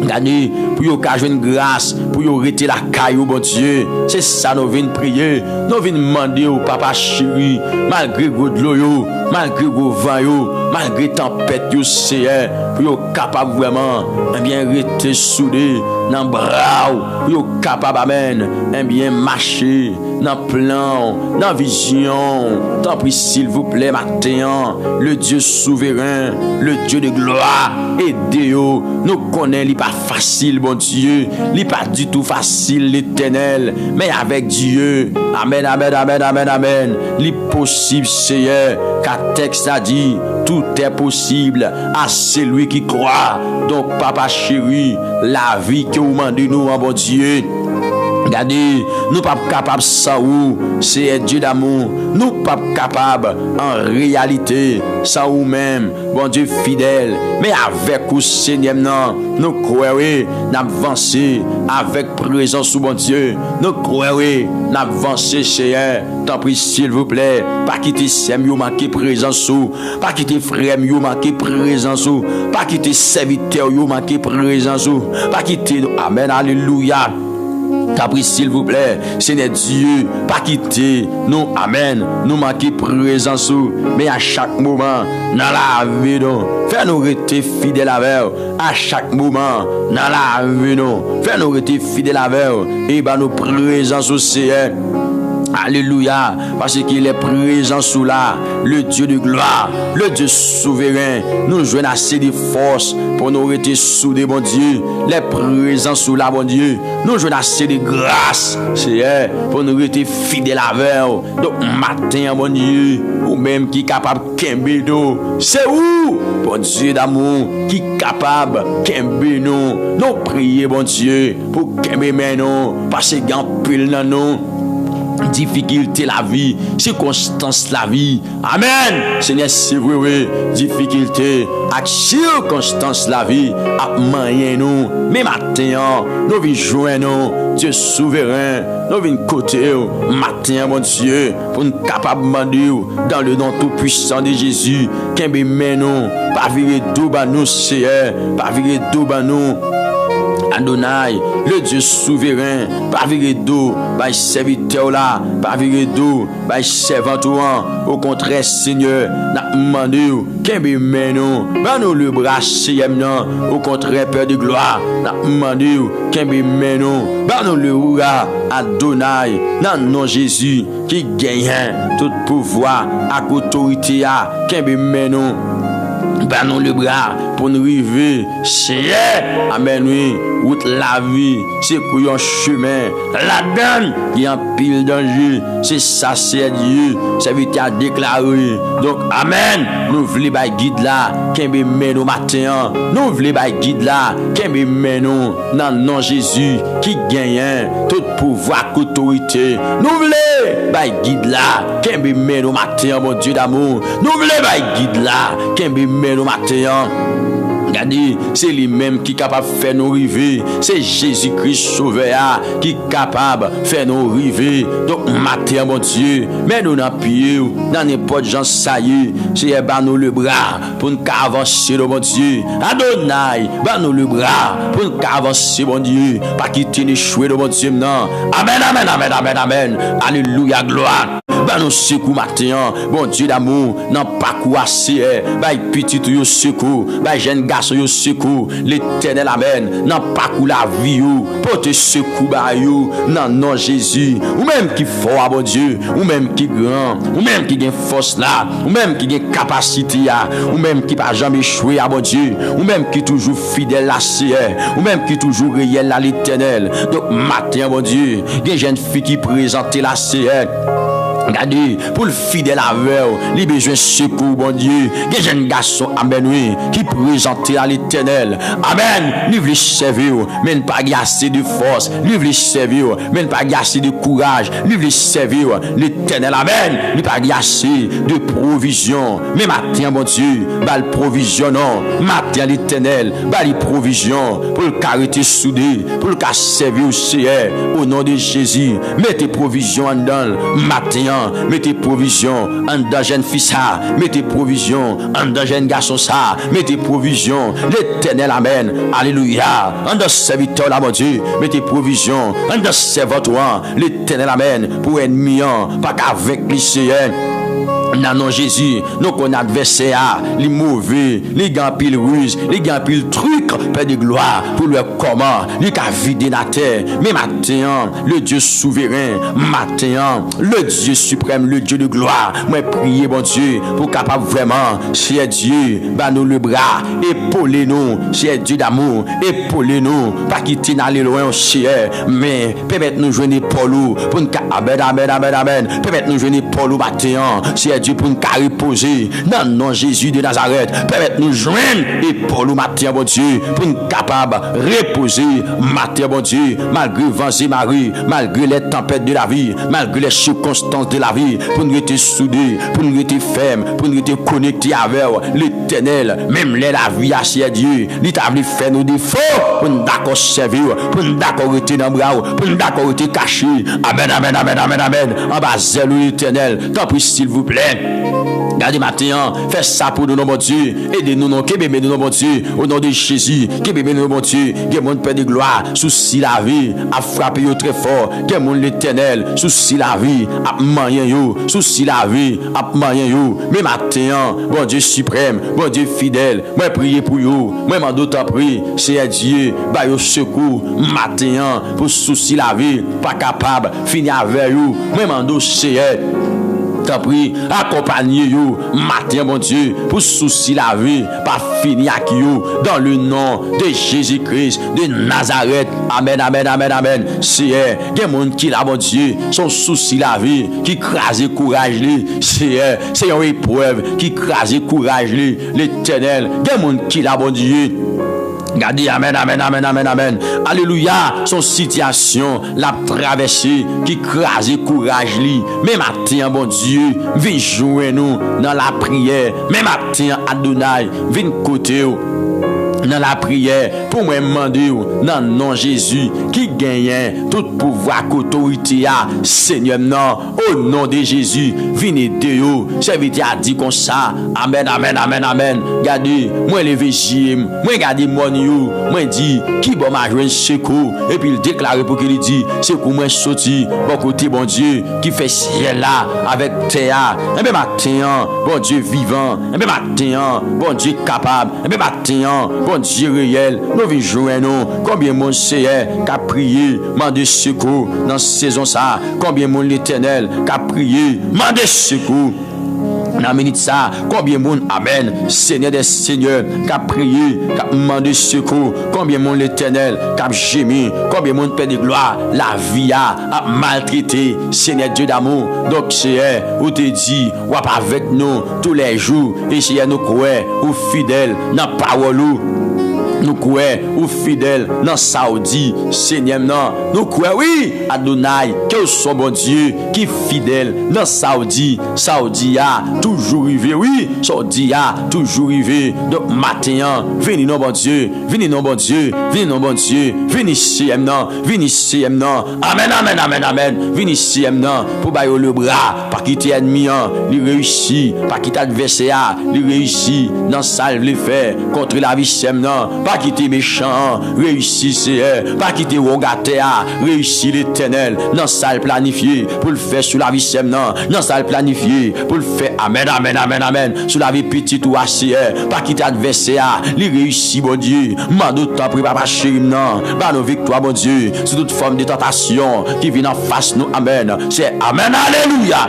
Regardez, pour yon ka jouer une grâce, pour yon rester la caillou, bon Dieu. C'est ça nous venons prier, nous venons demander au papa chéri, malgré gros de l'eau, malgré gros vent, malgré tempête, yo Seigneur, pour yon capable vraiment, bien rester soudé dans bras, pour yon capable amen, bien marcher dans plan, dans vision. Tant pis s'il vous plaît maintenant, le Dieu souverain, le Dieu de gloire, aidez-nous. Nous connaissons, il pas facile, bon Dieu, il pas du tout facile, l'Éternel, mais avec Dieu, amen, amen, amen, amen, amen, il possible, Seigneur, car texte a dit, tout est possible à celui qui croit. Donc, papa chéri, la vie que vous demandez nous, bon Dieu. Regardez, nous pas capables sans vous, c'est Dieu d'amour. Nous pas capables en réalité sans vous-même, bon Dieu fidèle. Mais avec vous, Seigneur, nous croyons, nous avancer avec présence sous bon Dieu. Nous croyons, nous avancer, Seigneur. Tant pis, s'il vous plaît, pas quitter Sem, vous manquez présence sous, pas quitter frère, vous manquez présence sous, pas quitter serviteur, vous manquez présence sous, pas quitter, amen, alléluia. T'as pris s'il vous plaît, Seigneur Dieu, pas quitter nous, amen, nous manquer présence, mais à chaque moment, dans la vie, nous, fais-nous rester fidèles avec à chaque moment, dans la vie, nous, fais-nous rester fidèles avec et bah nos présences au Seigneur. Alléluia, parce qu'il est présent sous là, le Dieu de gloire, le Dieu souverain, nous jouons assez de force pour nous rester soudés, bon Dieu, les présents sous là, bon Dieu, nous jouons assez de grâce, Seigneur, pour nous rester fidèles avec eux. Donc, matin, bon Dieu, ou même qui est capable de kembe nous, c'est où, bon Dieu d'amour, qui est capable de kembe nous, nous prions, bon Dieu, pour kembe nous, parce qu'il y a un pile dans nous. Difficulté la vie, circonstance la vie. Amen. Seigneur, c'est vrai, oui. Difficulté, circonstance la vie, à moyen nous. Mais maintenant, nous venons joindre Dieu souverain. Nous venons côté matin, mon Dieu, pour nous capables de demander dans le nom tout puissant de Jésus. Qu'un bémet nous, pas virer tout bas nous, Seigneur, pas virer tout bas nous. Adonai, le Dieu souverain, pas virer d'eau, par serviteur là, pas virer d'eau, par servant au contraire, Seigneur, n'a demandé, qu'un bémet nous, nous le bras, Seigneur, au contraire, Père de gloire, n'a demandé, qu'un bémet nous, nous le roi, Adonai, dans nom Jésus, qui gagne tout pouvoir, à autorité, qu'un bémet nous. Nous le bras pour nous arriver, Seigneur, amen, oui, route la vie, c'est pour un chemin, la donne, qui a un pile danger, c'est ça, c'est Dieu, c'est vite à déclarer. Donc, amen, nous voulons pas guide là, qu'un bémet nous matin, nous voulons pas guide là, qu'un bémet nous, dans le nom Jésus, qui gagne tout pouvoir, autorité, nous voulons pas guide là, qu'un bémet nous matin, mon Dieu d'amour, nous voulons pas guide là, qu'un bémet nous matin. Regardez, c'est lui-même qui est capable de faire nous rêver. C'est Jésus-Christ sauveur qui est capable de faire nous rêver. Donc, matin, mon Dieu, mais nous n'en pied, dans n'importe gens, ça y est, c'est nous le bras pour nous avancer, mon Dieu. Adonai, nous le bras pour nous avancer, mon Dieu. Pas quitter les chouets, mon Dieu, non. Amen, amen, amen, amen, amen. Alléluia, gloire. Nous secours matin, bon Dieu d'amour, non pas quoi c'est, petit yo secours, jeune garçon yo secours, l'Éternel amen, non pas quoi la vie ou, pour te secours yo, non non Jésus, ou même qui fort bon Dieu, ou même qui grand, ou même qui gagne force là, ou même qui gagne capacité là, ou même qui pas jamais échoué à bon Dieu, ou même qui toujours fidèle à Seigneur, ou même qui toujours réel à l'Éternel. Donc matin bon Dieu, des jeunes filles qui présentent la Seigneur. Regardez, pour le fidèle avec, les besoins secours, bon Dieu, des jeunes garçons, amen, oui, qui présentent à l'Éternel. Amen. Nous voulons servir, mais ne pas assez de force. Nous voulons servir, mais ne pas assez de courage. Nous voulons servir l'Éternel. Amen. Nous pas assez de provision. Mais matin, bon Dieu, bal provision, non. Matin, l'Éternel, bal provision pour le caractère soudé, pour le cas servir au Seigneur, au nom de Jésus. Mettez provision en dedans, matin. Mettez provision en dans jeune fils ça, mettez provision en dans jeune garçon ça, mettez provision l'Éternel amen, alléluia, en dans serviteur là mon Dieu, mettez provision en dans serviteur l'Éternel amen, pour ennemi pas qu'avec les Seigneur. Non, non, Jésus, nous connaissons adversaire, les mauvais, les gants pile ruse, les gants pile truc, Père de gloire, pour le comment, les cas vider la terre. Mais matin, le Dieu souverain, matin, le Dieu suprême, le Dieu de gloire, moi prier, bon Dieu, pour capable vraiment, cher Dieu, bah nous le bras, épaulez-nous, cher Dieu d'amour, épaulez-nous, pas quitter n'aller loin, cher, mais permettez-nous joindre Paul, pour nous, amen, amen, amen, amen, permettez-nous joindre Paul matin, cher Dieu pour nous reposer dans le nom de Jésus de Nazareth. Permettez-nous joindre et pour nous matin, bon Dieu, pour nous capables de reposer matin, bon Dieu, malgré vents et marées, malgré les tempêtes de la vie, malgré les circonstances de la vie, pour nous être soudés, pour nous être fermes, pour nous être connectés avec l'Éternel, même les la vie à cher Dieu, il t'a voulu faire nos défauts, pour nous d'accord servir, pour nous d'accord être dans le bras, pour nous d'accord être cachés. Amen, amen, amen, amen, amen. En bas, zèle l'Éternel, tant pis s'il vous plaît. Gardez matin, fais ça pour nous, mon Dieu. Aidez-nous, non, que bébé nous, mon Dieu. Au nom de Jésus, que bébé nous, mon Dieu. Que mon Père de gloire, souci la vie, a frappé yo très fort. Que mon l'Éternel, souci la vie, a moyen yo, souci la vie, a moyen yo. Mais matin, bon Dieu suprême, bon Dieu fidèle, moi prier pour yo, moi m'en d'autant prie, c'est Dieu, bah yo secours, matin, pour souci la vie, pas capable, finir avec yo, moi m'en d'autant c'est prie, accompagnez vous matin, mon Dieu, pour souci la vie, pas finir avec vous, dans le nom de Jésus-Christ de Nazareth. Amen, amen, amen, amen. C'est des gens qui là, mon Dieu, son souci la vie, qui crase courage, c'est une épreuve qui crase courage, l'Éternel. Des gens qui là, mon Dieu. Regardez, amen, amen, amen, amen, amen. Alléluia. Son situation, la traversée, qui crase courage li. Mais matin, bon Dieu, viens jouer nous dans la prière. Mais matin, Adonai, viens côté dans la prière pour moi demander dans le nom de Jésus qui gagne tout pouvoir autorité à Seigneur non au nom de Jésus venez aider yo serviteur a dit comme ça amen amen amen amen regardez moi lever jim moi regarder mon yo moi dit qui bon m'a joindre secours et puis il déclare pour qu'il dit secours moi sorti bon côté bon Dieu qui fait ciel là avec terre et bien matin bon Dieu vivant et bien matin bon Dieu capable et bien matin bon Dieu réel, nous vivons jouer nous. Combien de monde c'est qui a prié, mandé secours dans cette saison ça. Combien de monde l'Éternel qui a prié, mandé secours. Dans minute ça, combien de monde, amen, Seigneur des Seigneurs, qui a prié, qui a demandé secours, combien de monde l'Éternel, qui a gémi, combien de monde Père de gloire, la vie a maltraité, Seigneur Dieu d'amour. Donc, c'est où te dit, ou avec nous tous les jours, et c'est nous croire, ou fidèles, dans la parole. Nous croyons ou fidèles dans Saoudi, Seigneur, non. Nous croyons, oui, Adonai, que son bon Dieu qui est fidèle dans Saoudi. Saoudi a toujours arrivé, oui, Saoudi a toujours arrivé. Donc, matin, venez, non, bon Dieu, venez, non, bon Dieu, venez, non, bon Dieu, venez ici, non, venez ici, non. Amen, amen, amen, amen. Venez ici, non, pour bailler le bras, pas quitter ennemi, il réussit, pas quitter adversaire, il réussit dans salle, les faire contre la vie, non. Pas quitter méchant, réussissez, pas quitter Rogatea, réussir l'Éternel, dans salle planifiée, pour le faire sur la vie semnan, dans salle planifiée, pour le faire, amen, amen, amen, amen, sur la vie petite ou assez, pas quitter adversaire, les réussit, bon Dieu, mando temps pour papa chéri, non, bah nos victoires, bon Dieu, sur toute forme de tentation qui vient en face nous, amen, c'est amen, alléluia.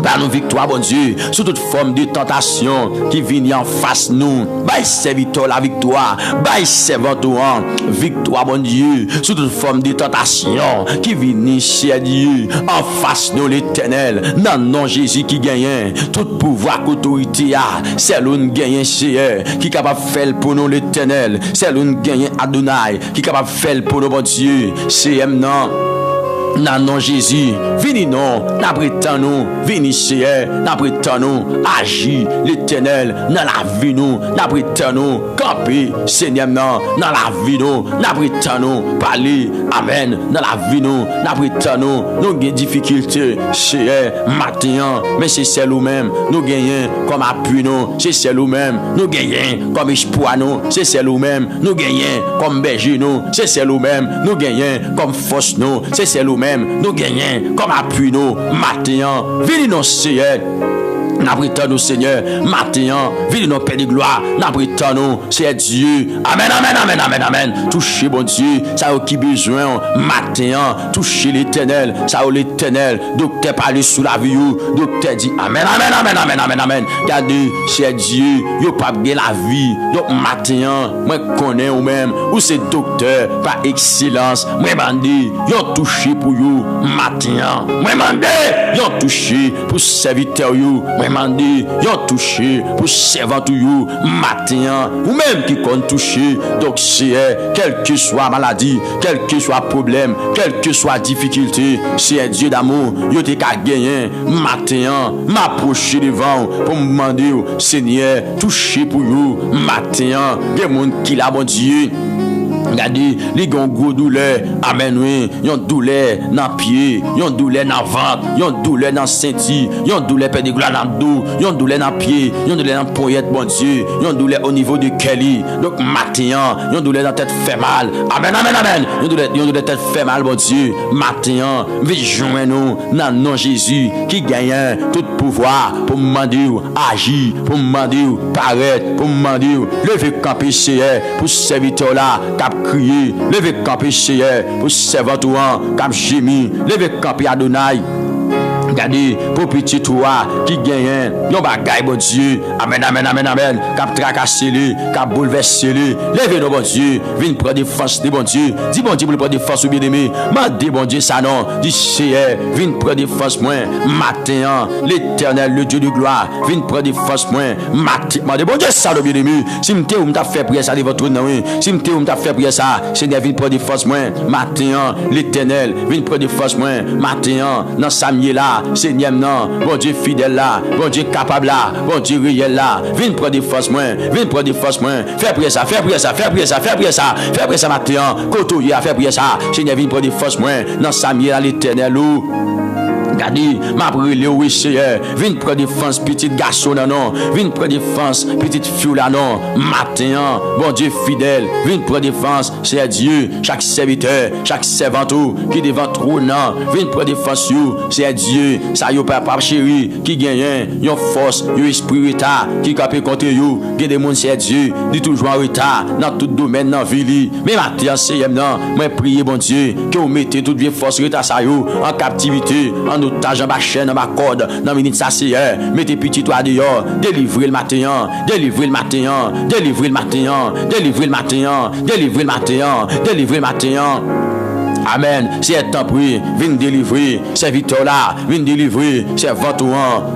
Par nos victoires, bon Dieu, sous toute forme de tentation qui vient en face nous. Bye, serviteur la victoire. Bye, servanteur, victoire, bon Dieu, sous toute forme de tentation qui vient chez Dieu en face de l'Éternel. Dans le nom de Jésus qui gagne tout pouvoir, autorité, c'est l'un gagne c'est qui est capable de faire pour nous l'Éternel. C'est l'un gagne Adonai qui est capable de faire pour nous, bon Dieu. C'est non. Dans nom Jésus, venez non, n'abritant nous, venez chez n'abritant nous, agis l'Éternel, dans la vie nous, n'abritant nous, camper, Seigneur, dans la vie nous, n'abritant nous, parler, amen, dans la vie nous, n'abritant nous, nous avons des difficultés, chez matin, mais c'est celle ou même, nous gagnons comme appui nous, c'est celle ou même, nous gagnons comme espoir nous, c'est celle ou même, nous gagnons comme berger nous, c'est celle ou même, nous gagnons comme force nous, c'est celle ou même, nous gagnons comme appui nous, matin, venez nous Seigneur. N'abritons nous Seigneur, matin, venez nous Père de gloire, n'abritons nous, c'est Dieu, amen, amen, amen, amen, amen, touchez bon Dieu, ça a qui besoin, matin, touchez l'Éternel, ça a l'Éternel, docteur parle sous la vie, docteur dit, amen, amen, amen, amen, amen, amen, regardez, c'est Dieu, yo pas bien la vie, donc matin, moi connais ou même, ou c'est docteur, par excellence, moi mandé, yo touché pour you, matin, moi mandé, yo touché pour serviteur you, demandé, yon touché pour servir tout you matin ou même qui compte toucher donc c'est quelle que soit maladie, quel que soit problème, quelle que soit difficulté, c'est Dieu d'amour, yo te ka gagner matin m'approcher devant pour me demander Seigneur toucher pour you matin des monde qui la bon Dieu Regardez, les gens gros douleur, amen oui, yon douleur dans pied, yon douleur dans ventre, yon douleur dans ceinture, yon douleur perdre gloire dans dos, yon douleur dans pied, yon douleur dans poignette bon Dieu, yon douleur au niveau de Kelly. Donc matin, yon douleur dans tête fait mal. Amen amen amen. Yon douleur tête fait mal bon Dieu. Matin, vite joindre nous dans nom Jésus qui gagne tout pouvoir pour demander agir, pour demander paraître, pour demander lever camper pour serviteur là cap crier, lever camper pour serviteur cap gémir, lever camper Adonai. Regardez, pour petit toi qui gagne, yon bagay bon Dieu. Amen, amen, amen, amen. Cap tracasser lui, cap bouleverser lui. Levez nous bon Dieu, viens prendre des forces de bon Dieu. Dis bon Dieu pour prendre des forces ou bien aimé. Mandez bon Dieu ça non. Dis Seigneur, viens prendre des forces moins. Matin, l'Éternel, le Dieu de gloire, viens prendre des forces moins. Matin, mandez bon Dieu ça bien aimé. Si m'te ou m'ta fait prier ça de votre nom. Si m'te ou m'ta fait prier ça, Seigneur viens prendre des forces moins. Matin, l'Éternel, viens prendre des forces moins. Matin, dans Samuel là. Seigneur non, bon Dieu fidèle là, bon Dieu capable là, bon Dieu réel là, viens prendre des forces moins, viens prendre des forces moins, fais prier ça, fais prier ça, fais prier ça, fais prier ça, fais prier ça matin, côtoyer à faire prier ça, Seigneur viens prendre des forces moins, dans Samuel à l'Éternel ou regardez, m'a brûlé oui Seigneur, viens prendre défense petit garçon là non, viens prendre défense petite fille là non, matin, bon Dieu fidèle, viens prendre défense, c'est Dieu, chaque serviteur, chaque servante qui devant trône non, viens prendre défense you, c'est Dieu, ça yo papa chéri qui gagne, yon force, yon esprit retard qui capé contre you, gagne des monde c'est Dieu, dit toujours en retard dans tout domaine dans vie, mais matin Seigneur non, moi prier bon Dieu que vous mettez toute vieille force retard ça yo en captivité, en otage en bas chaîne, en bas corde, dans minute ça c'est mettez petit toi dehors, délivrez le matin, délivrez le matin, délivrez le matin, délivrez le matin, délivrez le matin, délivrez le matin. Amen. C'est un temps pris, viens délivrer, c'est Victor là, viens délivrer, c'est votre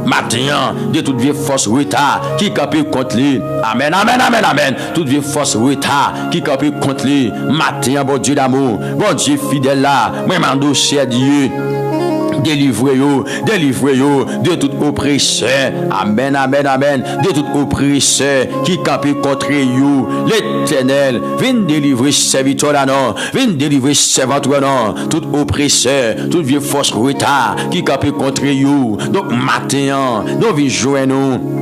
matin, de toute vieille force retard qui capé contre lui. Amen, amen, amen, amen. Toute vieille force retard qui capé contre lui. Matin, bon Dieu d'amour, bon Dieu fidèle là, moi mando c'est Dieu. Délivrez-vous de tout oppresseur. Amen, amen, amen. De tout oppresseur qui campe contre vous. L'Éternel, viens délivrer serviteur là non. Viens délivrer serviteur non. Tout oppresseur, toute vieille force retard qui campe contre vous. Donc, matin, nous venons jouer nous.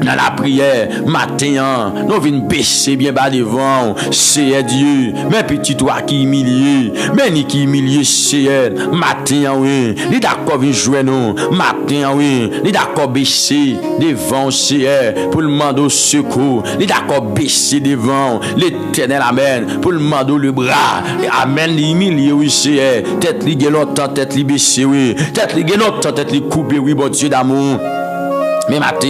Dans la prière, matin, nous venons baisser bien bas devant, c'est Dieu, mais petit toi qui humilie, mais ni qui humilie, c'est matin, oui, les d'accord venir jouer nous, matin, oui, les d'accord baisser devant, c'est pour le demander au secours, les d'accord baisser devant, l'Éternel, amen, pour le demander le bras, amen, l'humilier, oui, c'est tête li longtemps, tête li baisser, oui, tête li longtemps, tête li couper, oui, bon Dieu d'amour. Mais matin,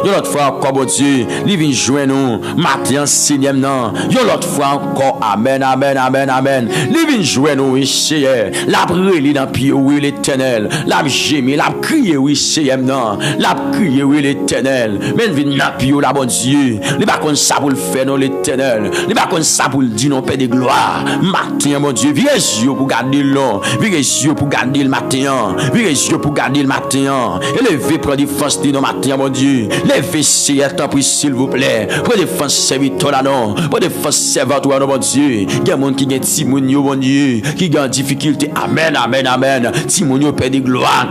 yon l'autre fois encore, bon Dieu, li vin jouer nous, matin, Seigneur, non, yon l'autre fois encore, amen, amen, amen, amen, li vin jouer nous, oui, Seigneur, la brûler dans pied, oui, l'Éternel, la gémir, la crier, oui, Seigneur, non, la crier, oui, l'Éternel, mais vin dans pied, la bon Dieu, li pas comme ça pour le faire, non, l'Éternel, li pas comme ça pour le dire, non, Père de gloire, matin, mon Dieu, virez yeux pour garder l'on, virez yeux pour garder le matin, virez yeux pour garder le matin, élevez, prendre des forces, non, matin, mon Dieu, levez Seigneur, tant pis s'il vous plaît, pour défense serviteur là non, pour défense serviteur mon Dieu, il y a monde qui gagne Timonio mon Dieu, qui gagne difficulté, amen, amen, amen, Timonio perd de gloire.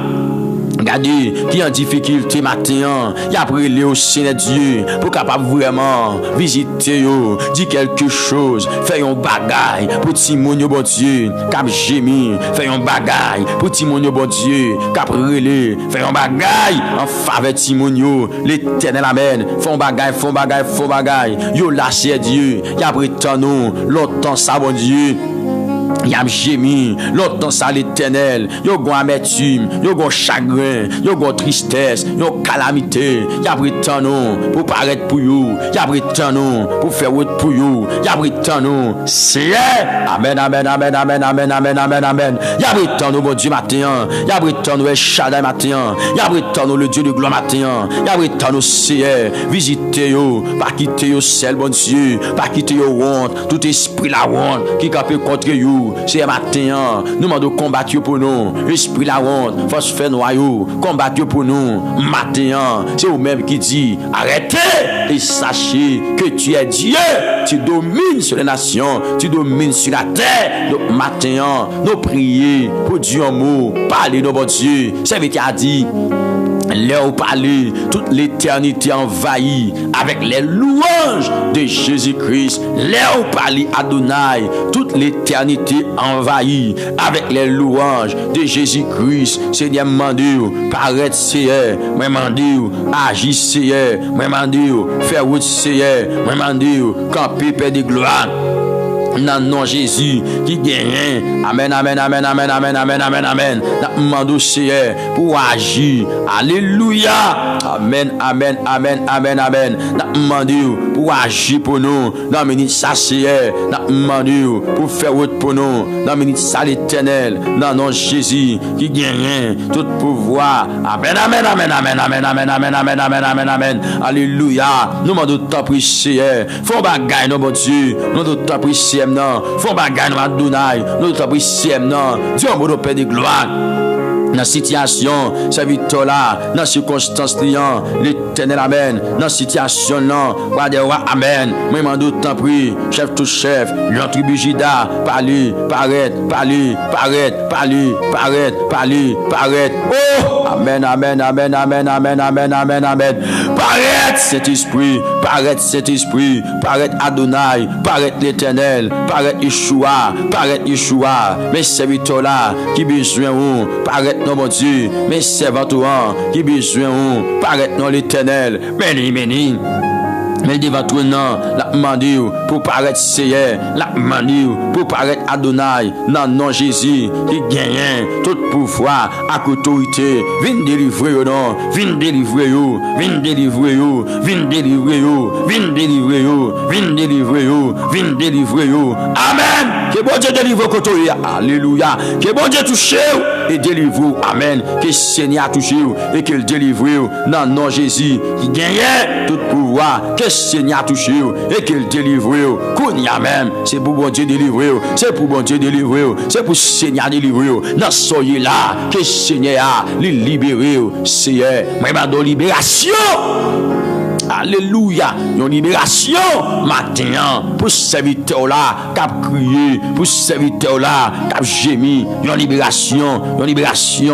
Regardez, qui en difficulté matin, il a prié au Seigneur Dieu pour capable vraiment visiter yo, dit quelque chose, fait un bagaille pour Timonio bon Dieu, cap gémir, fait un bagaille pour Timonio bon Dieu, cap relé, fait un bagaille en faveur Timonio, l'Éternel amen, font bagaille, yo là c'est Dieu, il a pris tant nous, longtemps ça bon Dieu. Y'a gémi, l'autre ça l'Éternel, yo gon amertume, yo gon chagrin, yo gon tristesse, yo calamité, y'a pris tant nous pour paraître pour you, y'a pris tant nous pour faire route pour you, y'a pris tant nous, c'est amen, amen, amen, amen, amen, amen, amen, amen, y'a pris tant nous bon Dieu matin, y'a pris tant nous El Shaddai matin, y'a pris tant nous le Dieu de gloire matin, y'a pris tant nous c'est visite quitter yo, pas quitter yo seul, bon Dieu, pas quitter yo honte, tout esprit la honte qui capé contre you, c'est matin, nous demandons combattre pour nous, esprit la honte, force fait noyau, combattre pour nous, matin, c'est vous-même qui dit, arrêtez et sachez que tu es Dieu, tu domines sur les nations, tu domines sur la terre, donc matin, nous prions pour Dieu en mot, parlez nos bon Dieu, c'est ce qui a dit. Leur parler, toute l'éternité envahie avec les louanges de Jésus-Christ. Leur parler Adonai, toute l'éternité envahie avec les louanges de Jésus-Christ. Seigneur, mandou, paraître Seigneur, moi mandou, agis Seigneur, moi mandou, faire route Seigneur, moi mandou, camper paix de gloire. Dans nom Jésus qui gagne. Amen, amen, amen, amen, amen, amen, amen, amen. Demandons Seigneur pour agir. Alléluia. Amen, amen, amen, amen, amen. Demandons pour agir pour nous. Dans minute ça Seigneur. Demandons pour faire route pour nous. Dans minute ça l'Éternel. Dans nom Jésus qui gagne tout pouvoir. Amen, amen, amen, amen, amen, amen, amen, amen, amen, amen, amen. Alléluia. Nous demandons ta prière. Faut bagaille nos bon Dieu. Nous demandons ta prière. Font bagay nous Adonai, nous t'apprécions non. Dieu mon Père de gloire. Dans situation, serviteur là, dans circonstance liant, l'Éternel amen. Dans situation là, roi des rois amen. Moi mando t'en prie, chef tout chef, lion tribu Juda, parler, paraître, parler, paraître, parler, paraître, parler, paraître. Oh, amen, amen, amen, amen, amen, amen, amen, amen. Paraître cet esprit, paraître cet esprit, paraître Adonai, paraître l'Éternel, paraître Yeshua, paraître Yeshua. Mes serviteurs là, qui besoin ou, paraître non mon Dieu, mes servants qui besoin ou, paraître non l'Éternel, béni. Mais devant toi, non, la demandé pour paraître Seigneur, la demandé pour paraître Adonai, non, non, Jésus, qui gagne tout pouvoir, à autorité, viens délivrer, non, viens délivrer, viens délivrer, viens délivrer, viens délivrer, viens délivrer, viens délivrer, amen. Que bon Dieu délivre côté, alléluia. Que bon Dieu touche et délivre, amen. Que Seigneur touche et qu'il délivre, non, non, Jésus, qui gagne tout pouvoir, que Seigneur touche et qu'il délivre, qu'on y a même, c'est pour bon Dieu délivrer, c'est pour bon Dieu délivrer, c'est pour Seigneur délivrer, non, soyez là, que Seigneur a libéré, Seigneur, moi, ma libération. Alléluia, une libération matin pour serviteur là qui a crié, pour serviteur là qui a gémi, une libération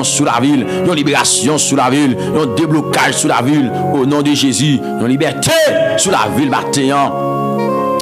sur la ville, une libération sur la ville, un déblocage sur la ville au nom de Jésus, une liberté sur la ville matin.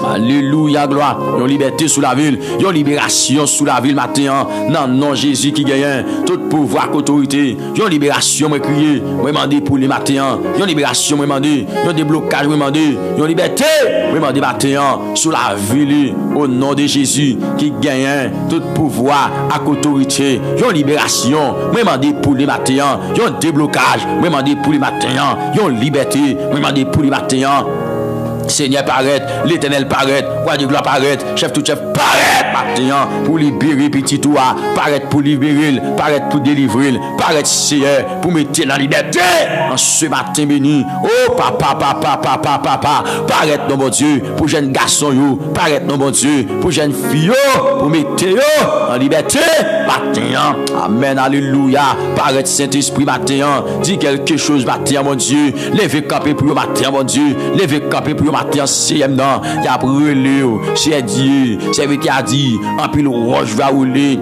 Alléluia, gloire. Yon liberté sous la ville. Yon libération sous la ville matin. Non, non, Jésus qui gagne tout pouvoir, autorité. Yon libération, moi crier. Moi demander pour les matins. Yon libération, moi demander. Yon déblocage, moi demander. Yon liberté, moi demander matin sous la ville. Au nom de Jésus qui gagne tout pouvoir, à autorité. Yon libération, moi demander pour les matins. Yon déblocage, moi demander pour les matins. Yon liberté, moi demander pour les matins. Seigneur paraît, l'Éternel paraît, roi de gloire paraît, chef tout chef paraît maintenant pour libérer petit toi, paraît pour libérer, paraît pour délivrer, paraît Seigneur pour mettre la liberté en ce matin béni. Oh papa, paraît non mon Dieu pour jeune garçon yo, paraît non mon Dieu pour jeune fille pour mettre yo en liberté matin. Amen, alléluia. Paraît Saint-Esprit matin, dis quelque chose matin mon Dieu, levez camper pour matin mon Dieu, levez camper pour matin CM non, il a brûlé, c'est Dieu, c'est lui qui a dit, en pile roche va rouler.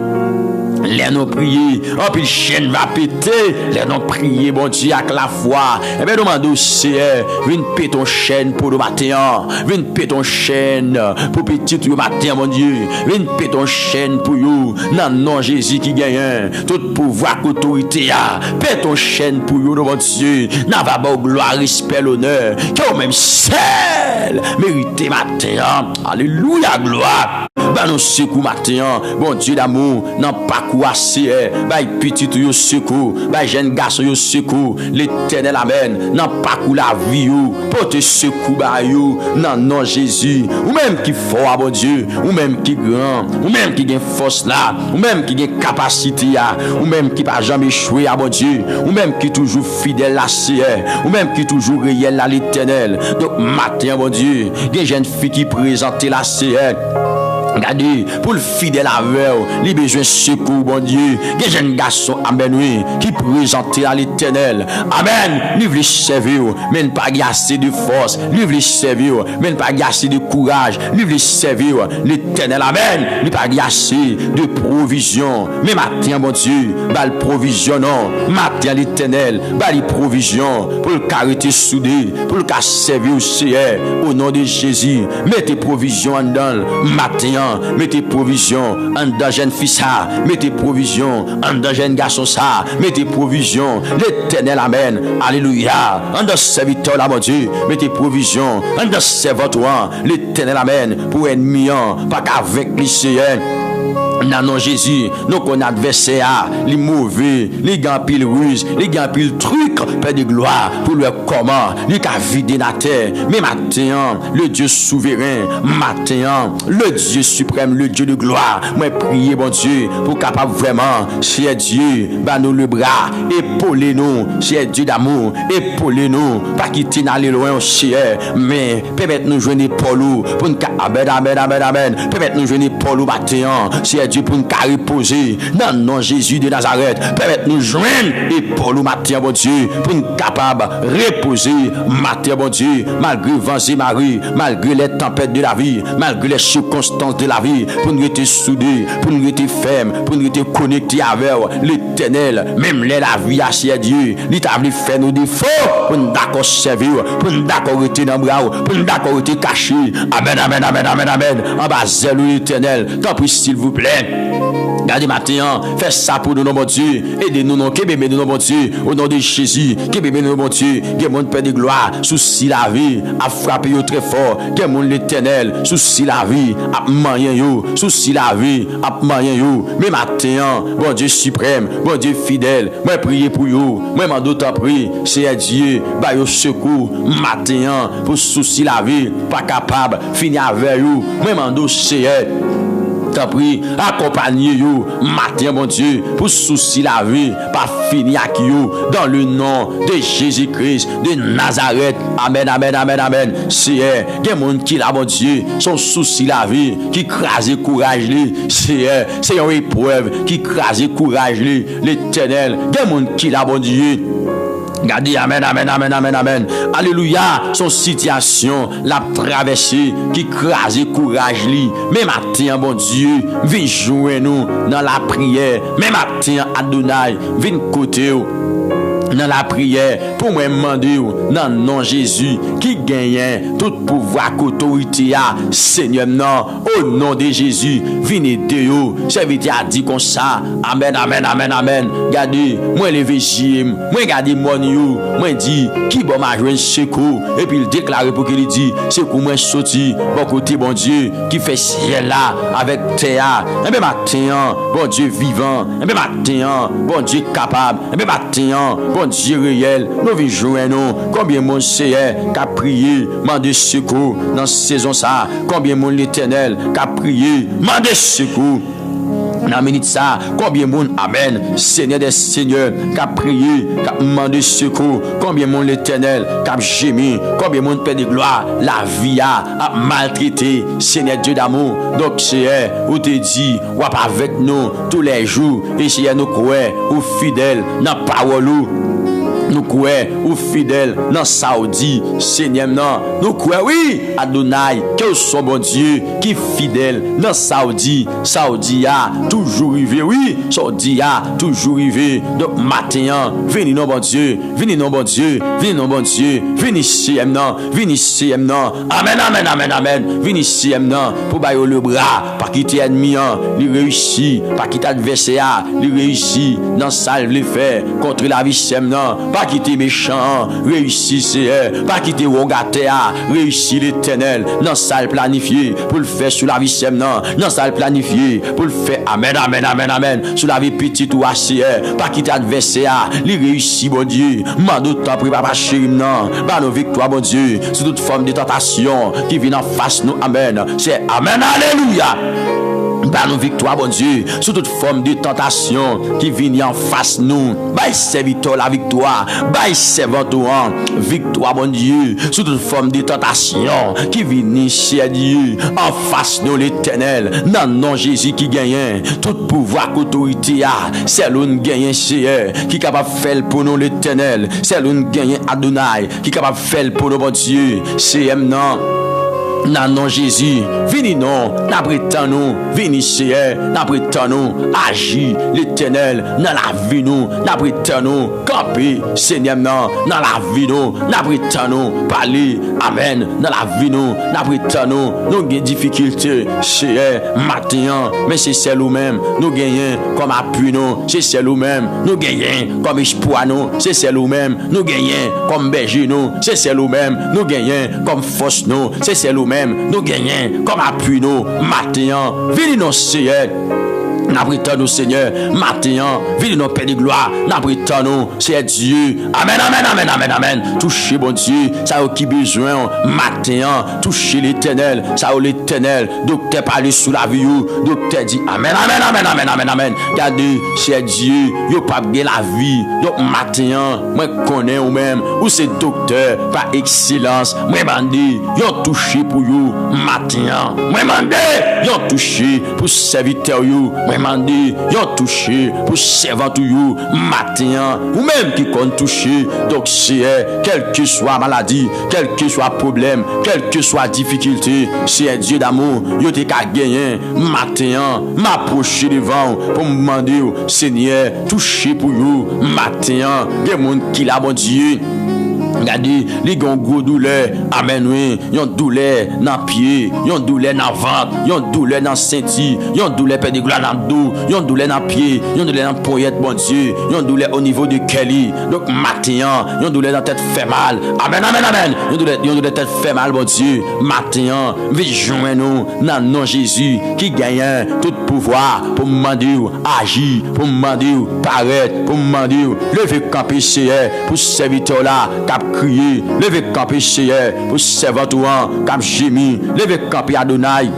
Les non prier, en pile chaîne va péter, les non prier, bon Dieu, avec la foi. Et bien, demandons, Seigneur, viens péter ton chaîne pour le matin, viens péter ton chaîne pour petit le matin, mon Dieu, viens péter ton chaîne pour vous, non, non, Jésus qui gagne, tout pouvoir, autorité, péter ton chaîne pour vous, mon Dieu, n'a pas de gloire, respect, l'honneur, que même seul mérité matin, alléluia, gloire. Ben nous secours matin, bon Dieu d'amour, non pas kouasse, bay petit yo secours, bay jeune garçon yo secours, l'Éternel amen, nan pakou la vie yo, porte secours ba yo, nan non Jésus, ou même qui fort bon Dieu, ou même qui grand, ou même qui gagne force là, ou même qui gagne capacité là, ou même qui pas jamais échoué à bon Dieu, ou même qui toujours fidèle à Seigneur, ou même qui toujours réel à l'Éternel. Donc matin bon Dieu, des jeunes filles qui présentent la Seigneur. Regardez, pour le fidèle avec, les besoins secours, bon Dieu. Des jeunes garçons, amen, oui, qui présentent à l'Éternel. Amen. Lui veut servir, mais pas assez de force. Lui veut servir, mais pas assez de courage. Lui veut servir l'Éternel. Amen. Lui pas assez de provision. Mais matin, bon Dieu, bah le provisionnant. Matin, l'Éternel, bah les provisions pour le caractère soudé, pour le cas servir au Seigneur. Au nom de Jésus, mettez provisions en dedans. Matin, mettez provisions en dans jeune fils ça, mettez provisions en dans jeune garçon ça, mettez provisions l'Éternel amen, alléluia, en dans serviteur là mon Dieu, mettez provisions en dans serviteur l'Éternel amen, pour ennemi pas qu'avec les Seigneur. Non, Jésus, nous qu'on adversaire, les mauvais, les gants pile ruse, les gants pile truc, Père de gloire, pour le comment, les cas vider la terre. Mais maintenant, le Dieu souverain, maintenant, le Dieu suprême, le Dieu de gloire, moi prier, bon Dieu, pour capable vraiment, cher Dieu, bah nous le bras, épaulez-nous, cher Dieu d'amour, épaulez-nous, pas quitter n'aller loin au cher, mais permettez-nous joindre Paulou, pour nous, amen, permettez-nous joindre Paulou, maintenant, cher Dieu pour nous reposer dans le nom de Jésus de Nazareth. Permettez-nous joindre et pour nous matin, bon Dieu, pour nous capables de reposer matin, bon Dieu, malgré vents et marées, malgré les tempêtes de la vie, malgré les circonstances de la vie, pour nous être soudés, pour nous être fermes, pour nous être connectés avec l'Éternel, même la vie à cher Dieu, il t'a voulu faire nos défauts, pour nous d'accord servir, pour nous d'accord être dans le bras, pour nous d'accord être cachés. Amen, amen, amen, amen, amen. En bas, zèle l'Éternel, tant pis s'il vous plaît. Regardez maintenant, faites ça pour nous, mon Dieu. Aidez-nous, non, que bébé nous, mon Dieu. Au nom de Jésus, que bébé nous, mon Dieu. Que mon Père de gloire, souci la vie, a frappé très fort. Que mon l'Éternel, souci la vie, a moyen yo. Souci la vie, a moyen yo. Mais maintenant, bon Dieu suprême, bon Dieu fidèle, moi prier pour yo. Moi m'en d'autant prie, c'est Dieu, bah yo secours. Maintenant, pour souci la vie, pas capable, finir avec yo. Moi m'en d'autant c'est t'as pris, accompagnez yo, matin mon Dieu, pour souci la vie, pas finir avec yo, dans le nom de Jésus-Christ, de Nazareth. Amen, amen, amen, amen. C'est des gens qui là, mon Dieu, son souci la vie, qui crase courage li, c'est une épreuve, qui crase courage li, l'Éternel, des gens qui là, mon Dieu. Regardez, amen, amen, amen, amen, amen. Alléluia, son situation, la traversée, qui crase courage li. Mais matin, bon Dieu, viens jouer nous dans la prière. Mais matin, Adonai, viens côté dans la prière pour moi demander dans le nom de Jésus qui gagne tout pouvoir autorité à Seigneur non au nom de Jésus venez de yo serviteur a dit comme ça amen amen amen amen regardez moi lever jim moi regarder mon yo moi dit qui bon m'a joindre secours et puis il déclare pour qu'il dit secours moi sorti bon côté bon Dieu qui fait ciel là avec terre et bien matin bon Dieu vivant et bien matin bon Dieu capable et bien matin bon Dieu réel, nous venons jouer nous. Combien mon Seigneur qui a prié, mandé secours dans cette saison ça. Combien mon l'Éternel qui a prié, mandé secours. Dans minute ça, combien de monde, amen, Seigneur des Seigneurs, qui a prié, qui a demandé secours, combien de monde l'Éternel, qui a gémi, combien de monde Père de gloire, la vie a maltraité, Seigneur Dieu d'amour. Donc, Seigneur, où te dit, ou pas avec nous tous les jours, et Seigneur nous croyons, ou fidèles dans la parole. Nous croyons ou fidèles dans Saoudi, Seigneur, non. Nous croyons, oui, Adonai, que son bon Dieu qui est fidèle dans Saoudi. Saoudi a toujours arrivé, oui, Saoudi a toujours arrivé. Donc, matin, venez non, bon Dieu, venez non, bon Dieu, venez non, bon Dieu, venez ici, non, venez ici, non. Amen, amen, amen, amen. Venez ici, non, pour bailler le bras, pas quitter ennemi, il réussit, pas quitter adversaire, il réussit dans salle, les faire contre la vie, non. pas quitter méchant, réussi Seigneur, pas quitter Rogatea, réussi l'Éternel, dans ça le planifié, pour le faire sur la vie semnan, dans ça le planifié, pour le faire, amen, amen, amen, amen, sur la vie petite ou Seigneur, pas quitter adversaire, les réussi, bon Dieu, mando temps pour papa chéri, non, pas nos victoires, bon Dieu, sur toute forme de tentation, qui vient en face nous, amen, c'est amen, alléluia. Par nos victoires, bon Dieu, sous toute forme de tentation qui vient en face nous. Bail serviteur la victoire, bail servantour, victoire, bon Dieu, sous toute forme de tentation qui vient chez Dieu en face de l'Éternel. Dans le nom Jésus qui gagne, tout pouvoir, autorité, c'est l'un gagne, c'est qui est capable de faire pour nous l'Éternel. C'est l'un gagne Adonai qui est capable de faire pour nous, bon Dieu. C'est non. Nan non Jésus, vini non, n'abritant nous, vini Seigneur, n'abritant nous, agis l'Éternel, dans la vie nous, n'abritant nous, camper, Seigneur, dans la vie nous, n'abritant nous, parler, amen, dans la vie nous, n'abritant nous, nous gagnons difficulté, Seigneur, matin, mais c'est celle nous-mêmes, nous gagnons comme appui nous, c'est celle nous-mêmes, nous gagnons comme espoir nous, c'est celle nous-mêmes, nous gagnons comme berger nous, c'est celle nous-mêmes, nous gagnons comme force nous, c'est celle nous-mêmes, nous gagnons comme appui nous, matin, venez nous Seigneur. N'abritant nous Seigneur, matin, venez nos Père de gloire, n'abritant nous, c'est Dieu. Amen, amen, amen, amen, amen. Touchez bon Dieu, ça a qui besoin, matin, touchez l'Éternel, ça a l'Éternel. Docteur parle sous la vie, docteur dit amen, amen, amen, amen, amen, amen. Regardez, c'est Dieu, yo pas bien la vie. Donc matin, moi connais ou même, ou c'est docteur par excellence. Moi mandé, yo touché pour you, matin. Moi mandé, yo touché pour serviteur you. Mandé, yon touché pour servir tout you matin ou même qui compte toucher donc c'est quelle que soit maladie, quel que soit problème, quelle que soit difficulté, c'est Dieu d'amour, yo te ka gagner matin m'approcher devant pour me demander Seigneur toucher pour you matin des monde qui la bon Dieu. Regardez, les gros douleur, amen oui, yon douleur dans pied, yon douleur dans ventre, yon douleur dans ceinture, yon douleur père de gloire dans dos, yon douleur dans pied, yon douleur dans poignette bon Dieu, yon douleur au niveau de Kelly. Donc matin, yon douleur dans tête fait mal. Amen amen amen. Yon douleur tête fait mal bon Dieu. Matin, vi joindre nous dans nom Jésus qui gagne tout pouvoir pour demander agir, pour demander paraître, pour demander lever camper Seigneur pour serviteur là crier, levez camper Seigneur pour serviteur comme gémi, levez camper Adonai.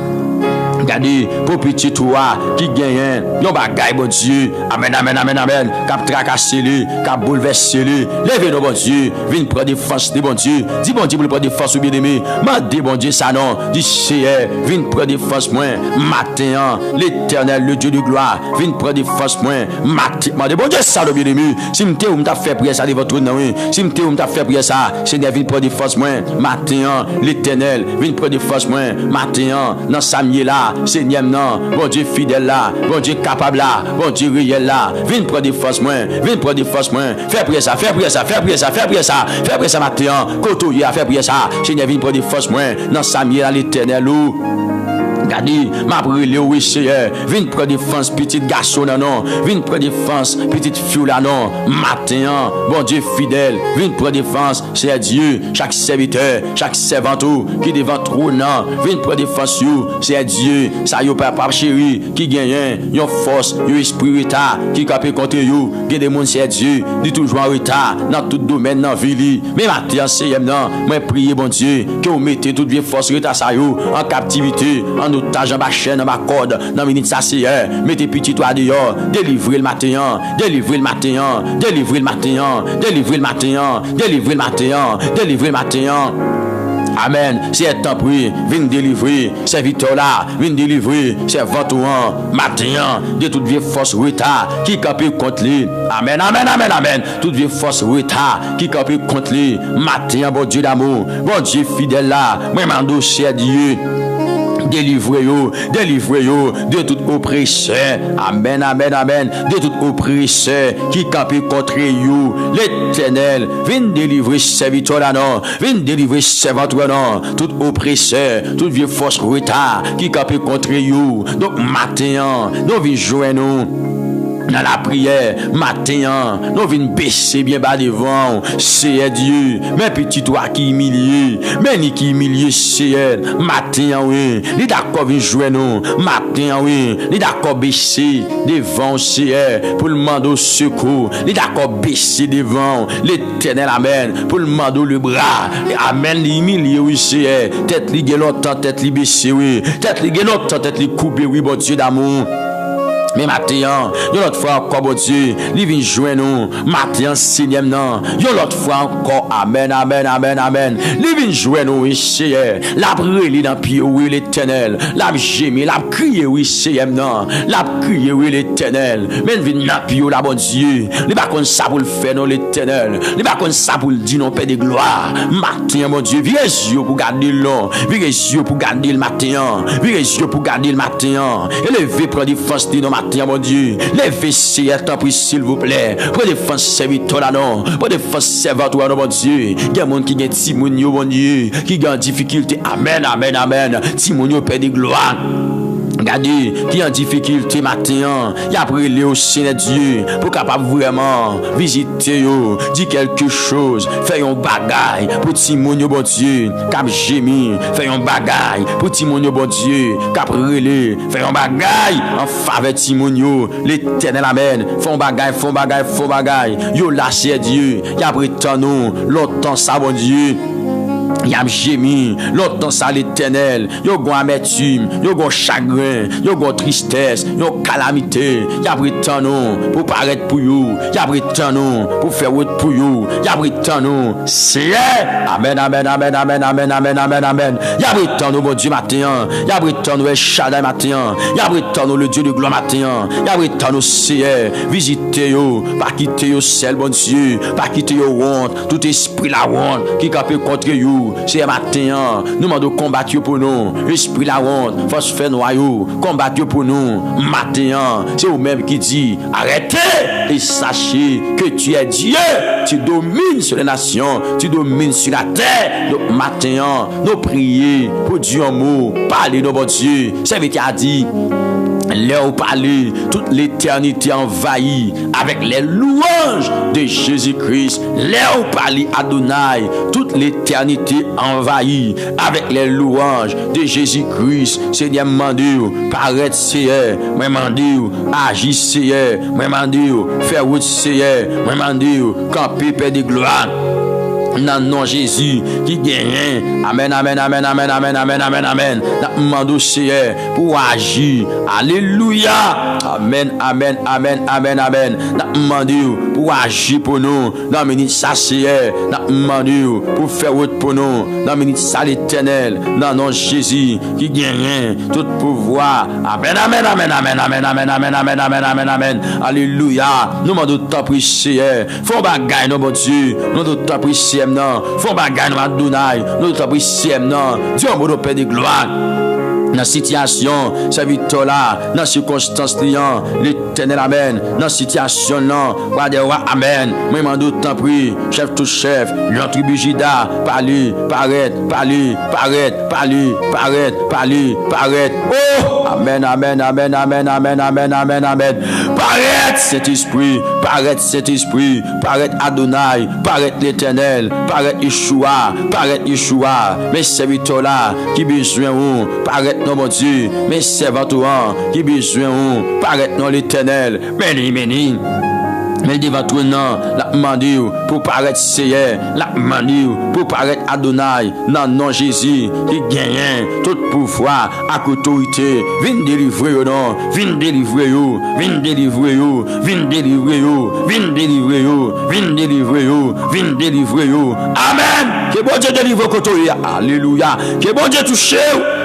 Regardez, pour petit toi qui gagne, yon bagay bon Dieu, amen, amen, amen, amen, cap tracasser lui, cap bouleverser lui, levez nos bon Dieu, viens prendre défense de bon Dieu, dis bon Dieu pour prendre défense ou bien aimé, mandez bon Dieu ça non, dis Seigneur, viens prendre défense moi, matin, l'Éternel, le Dieu de gloire, viens prendre défense moi, matin, mandez bon Dieu ça bien aimé, si m'te ou m'ta fait prière ça devant votre nom, si m'te ou m'ta fait prière ça, Seigneur viens prendre défense moi, matin, l'Éternel, viens prendre défense moi, matin, dans Samuel là, Seigneur non, bon Dieu fidèle là, bon Dieu capable là, bon Dieu réel là, viens prendre des forces moins, viens prendre des forces moins, fais prier ça, fais prier ça, fais prier ça, fais prier ça, fais prier ça matin, côtoyer, fais prier ça, Seigneur viens prendre des forces moins, dans Samuel à l'Éternel ou regardez, ma brûlé oui Seigneur, viens prendre défense petit garçon là non, viens prendre défense petite fille là non, matin, bon Dieu fidèle, viens prendre défense, c'est Dieu, chaque serviteur, chaque servante qui devant trône non, viens prendre défense you, c'est Dieu, ça yo papa chéri qui gagne, yon force, yon esprit retard qui capable contre you, gen des monde c'est Dieu, dit toujours en retard dans tout domaine dans vie, mais matin Seigneur non, moi prier bon Dieu que vous mettez toute vieille force retard ça yo en captivité, en otage en bas chaîne en bas corde dans minute ça c'est mettez petit toi dehors délivrer le matin délivrer le matin délivrer le matin délivrer le matin délivrer le matin délivrer le matin. Amen. C'est temps pour venir délivrer serviteur là, venir délivrer servanteur matin de toute vieille force retard qui capé contre lui. Amen, amen, amen, amen. Toute vieille force retard qui capé contre lui. Matin bon Dieu d'amour, bon Dieu fidèle là, moi mando cher Dieu. Délivrez-vous de tout oppresseur. Amen, amen, amen. De tout oppresseur qui campe contre vous. L'Éternel, viens délivrer serviteur là non. Viens délivrer serviteur non. Tout oppresseur, toute vieille force retard qui campe contre vous. Donc matin, nous venons joindre nous. dans la prière, matin, nous venons baisser bien bas devant, c'est Dieu, mais petit toi qui humilié, mais ni qui humilié, c'est matin, oui, les d'accord vient jouer nous, matin, oui, les d'accord baisser devant, c'est pour le demander au secours, les d'accord baisser devant, l'Éternel, amen, pour le demander le bras, amen, humilié, oui, c'est tête ligue longtemps, tête li baissée, oui, tête ligue longtemps, tête li coupée, oui, bon Dieu d'amour. Mais matin, yon l'autre fois encore, bon Dieu, li vient joindre nous, matin, sixième non, yon l'autre fois encore, amen, amen, amen, amen, li vient joindre nous, oui, c'est, la brûle dans pied, oui, l'Éternel, la gémé, la crié, oui, sixième non, la crié, oui, l'Éternel, mais vient dans pied, la bon Dieu, li pas comme ça pour le faire, non, l'Éternel, li pas comme ça pour le dire, non, Père de gloire, matin, mon Dieu, virez yeux pour garder l'on, virez yeux pour garder le matin, virez yeux pour garder le matin, élevez, prendre défense, non, mon Dieu, levez ciel, t'en prie, s'il vous plaît. Pour défense serviteur là non, pour défense serviteur là, mon Dieu. Il y a monde qui gagne Timonio, mon Dieu, qui gagne difficulté. Amen, amen, amen. Timonio, Père de gloire. Regardez, qui est en difficulté matin, il a brûlé au Seigneur Dieu pour capable vraiment visiter yo, dire quelque chose, faire un bagaille pour Timonio bon Dieu, cap gémi, faire un bagaille pour Timonio bon Dieu, cap brûlé, faire un bagaille en faveur Timonio, l'Éternel amen, font bagaille, font bagaille, font bagaille, yo lâché Dieu, il a prétend nous, longtemps ça bon Dieu. Yam gémi, longtemps ça l'Éternel, yo gon amertume, yo gon chagrin, yo gon tristesse, yo calamité, y'a prétend nous pour paraître pour you, y'a prétend nous pour faire autre pour you, y'a prétend nous, c'est amen, amen, amen, amen, amen, amen, amen, amen, y'a prétend nous bon Dieu matin, y'a prétend nous El Shaddai matin, y'a prétend nous le Dieu de gloire matin, y'a prétend nous c'est visiter yo, pas quitter yo seul bon Dieu, pas quitter yo honte, tout esprit la honte qui capé contre you. C'est matin, nous demandons combattre pour nous. Esprit la honte, force fait noyau, combattre pour nous. Matin, c'est vous-même qui dit arrêtez et sachez que tu es Dieu. Tu domines sur les nations, tu domines sur la terre. Donc matin, nous prions pour Dieu en mot, parler de bon Dieu. C'est ce qu'il a dit. Là où parler, toute l'éternité envahie avec les louanges de Jésus-Christ. Là où parler Adonai, toute l'éternité envahie avec les louanges de Jésus-Christ. Seigneur, mandou, paraître Seigneur, moi mandou, agir Seigneur, moi mandou, faire route Seigneur, moi mandou, camper Père de gloire. Dans le nom de Jésus qui gagne. Amen, amen, amen, amen, amen, amen, amen, amen. Dans Seigneur pour agir. Alléluia. Amen, amen, amen, amen, amen. Dans pour agir pour nous. Dans minute ça Seigneur. Dans pour faire autre pour nous. Dans minute ça l'Éternel. Dans le nom de Jésus qui gagne tout pouvoir. Amen, amen, amen, amen, amen, amen, amen, amen, amen, amen, amen. Alléluia. Nous demandons ta prière Seigneur. Faut bagaille non bon Dieu. Nous demandons ta prière Seigneur. Faut bagaille non Adonai. Nous ta prière Seigneur. Dieu mon Père de gloire. Dans la situation, serviteur là, dans la circonstance, l'Éternel, amen. Dans la situation, là, roi des rois, amen. Moi, m'en doute, tant pis, chef tout chef, lion tribu Juda, parler, paraître, parler, paraître, parler, paraître, parler, paraître. Oh, amen, amen, amen, amen, amen, amen, amen, amen. Paraître cet esprit, paraître cet esprit, paraître Adonai, paraître l'Éternel, paraître Yeshua, paraître Yeshua. Mes serviteurs là, qui besoin ou, paraître non mon Dieu, mes servants qui besoin ou, paraître non l'Éternel, meni. Mais devant tout non, la demandé pour paraître Seigneur, la demandé pour paraître Adonai, dans le nom de Jésus, qui gagne tout pouvoir, à autorité, viens délivrer non, viens délivrer yo, viens délivrer yo, viens délivrer yo, viens délivrer yo, viens délivrer yo, viens délivrer yo. Amen. Que bon Dieu délivre côté, alléluia. Que bon Dieu touche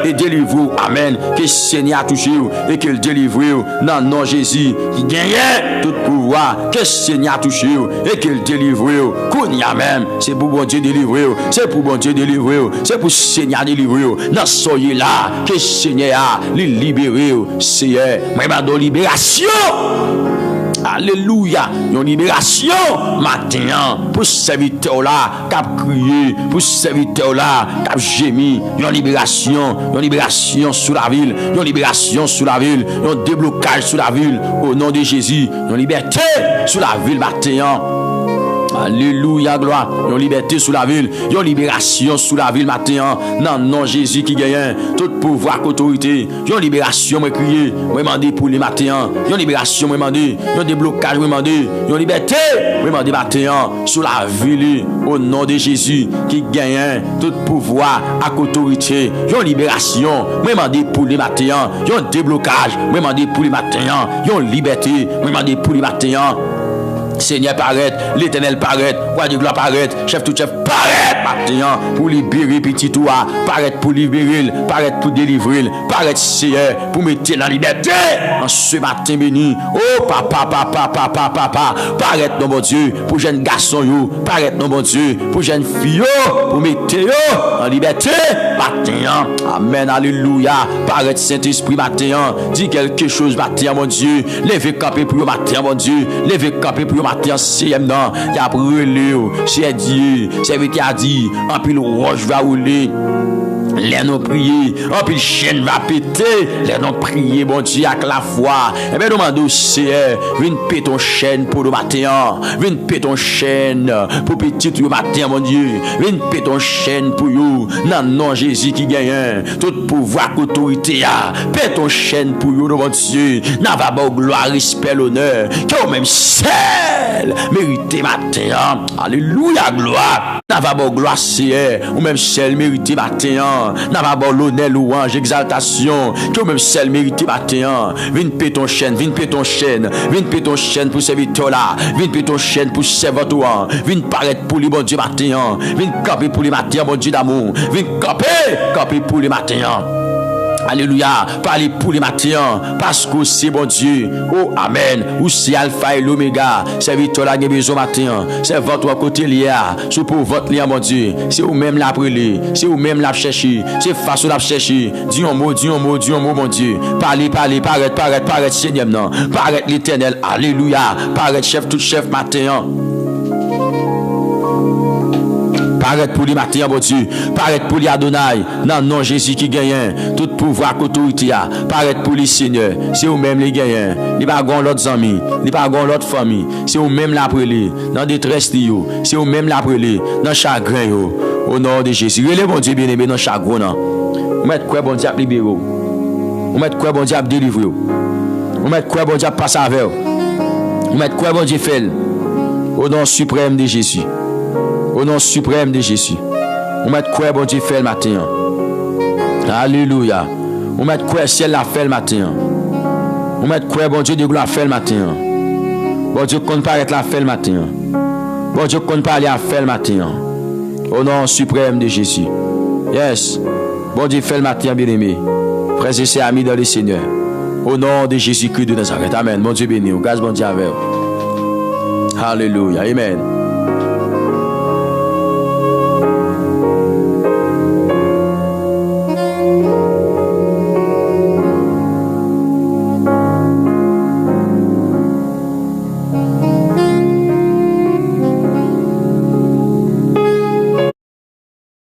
et délivre, amen. Que le Seigneur touche et qu'il délivre dans le nom de Jésus, qui gagne tout pouvoir. Que Seigneur touche et qu'il délivre. Kounia même, c'est pour bon Dieu délivrer. C'est pour bon Dieu délivrer. C'est pour Seigneur délivrer. Dans soyez là, que Seigneur les libérer. Seigneur, moi ma libération. Alléluia. Une libération matin pour serviteur là qui a crié, pour serviteur là qui a gémi. Une libération sous la ville, une libération sous la ville, un déblocage sous la ville au nom de Jésus, une liberté sous la ville matin. Alléluia, gloire. Yon liberté sous la ville. Yon libération sous la ville matin. Non, non, Jésus qui gagne. Tout pouvoir, autorité. Yon libération, moi crier. Moi demander pour les matins. Yon libération, moi demander. Yon déblocage, moi demander. Yon liberté, moi demander matin. Sous la ville. Au nom de Jésus qui gagne. Tout pouvoir, à autorité. Yon libération, moi demander pour les matins. Yon déblocage, moi demander pour les matins. Yon liberté, moi demander pour les matins. Seigneur paraît, l'Éternel paraît, roi de gloire paraît, chef tout chef paraît matin pour libérer petit toi, paraît pour libérer, paraît pour délivrer, paraît Seigneur pour mettre la liberté en ce matin béni. Oh papa, paraît non bon Dieu pour jeune garçon yo, paraît non bon Dieu pour jeune fille pour mettre yo en liberté matin. Amen, alléluia. Paraît Saint-Esprit matin, dis quelque chose matin mon Dieu, levez camper pour matin mon Dieu, levez camper pour matin CM non, y a brûlé, c'est Dieu, c'est lui qui a dit, en pile roche va rouler. Les non prier, en pile chaîne va péter, les non prier, bon Dieu, avec la foi. Eh bien, demande Seigneur, viens péter ton chaîne pour le matin, viens péter ton chaîne pour petit le matin, mon Dieu, viens péter ton chaîne pour you. Non, non, Jésus qui gagne, tout pouvoir, autorité, péter ton chaîne pour you, mon Dieu, n'a pas beau gloire, respect, l'honneur, que même seul mérité matin, alléluia, gloire, n'a pas beau gloire, Seigneur, ou même seul mérité matin. N'a pas bon l'honneur, louange, exaltation. Que même celle mérité matin. Viens péter ton chaîne, viens péter ton chaîne. Viens péter ton chaîne pour serviteur là. Viens péter ton chaîne pour serviteur. Viens paraître pour les bon Dieu matin. Viens camper pour les matins, bon Dieu d'amour. Viens camper pour les matins. Alléluia, parlez pour les matins, parce que c'est bon Dieu. Oh, amen. Ou c'est Alpha et l'Oméga. Serviteur là, qui besoin matin. C'est votre côté lié. C'est pour votre lien, mon Dieu. C'est vous même la brûler. C'est vous même la chercher. C'est façon la chercher. Dis un mot, mon Dieu. Parlez, paraît, Seigneur, non. Paraît l'Éternel. Alléluia. Paraît chef, tout chef matin. Paraît pour les matins, bon Dieu. Paraît pour les Adonai. Non, non, Jésus qui gagne. Tout pouvoir, autorité. Paraît pour les seigneurs. C'est vous-même les gagnants. Les pas l'autre amis. Les pas l'autre famille. C'est vous-même l'appelé. Dans détresse, c'est vous-même l'appelé. Dans chagrin, au nom de Jésus. Relève, bon Dieu bien-aimé, dans chagrin. Vous mettez quoi, bon Dieu, à libérer. Vous mettez quoi, bon Dieu, à délivrer. Vous mettez quoi, bon Dieu, à passer avec. Vous mettez quoi, bon Dieu, fait. Au nom suprême de Jésus. Au nom suprême de Jésus. On met quoi bon Dieu fait le matin. Alléluia. On met quoi ciel la fait le matin. On met quoi bon Dieu de gloire fait le matin. Bon Dieu qu'on paraît la fait le matin. Bon Dieu qu'on parle à faire le matin. Au nom suprême de Jésus. Yes. Bon Dieu fait le matin bien-aimé. Frères et sœurs amis dans le Seigneur. Au nom de Jésus-Christ de Nazareth. Amen. Bon Dieu béni. Grâce bon Dieu avec vous. Alléluia. Amen.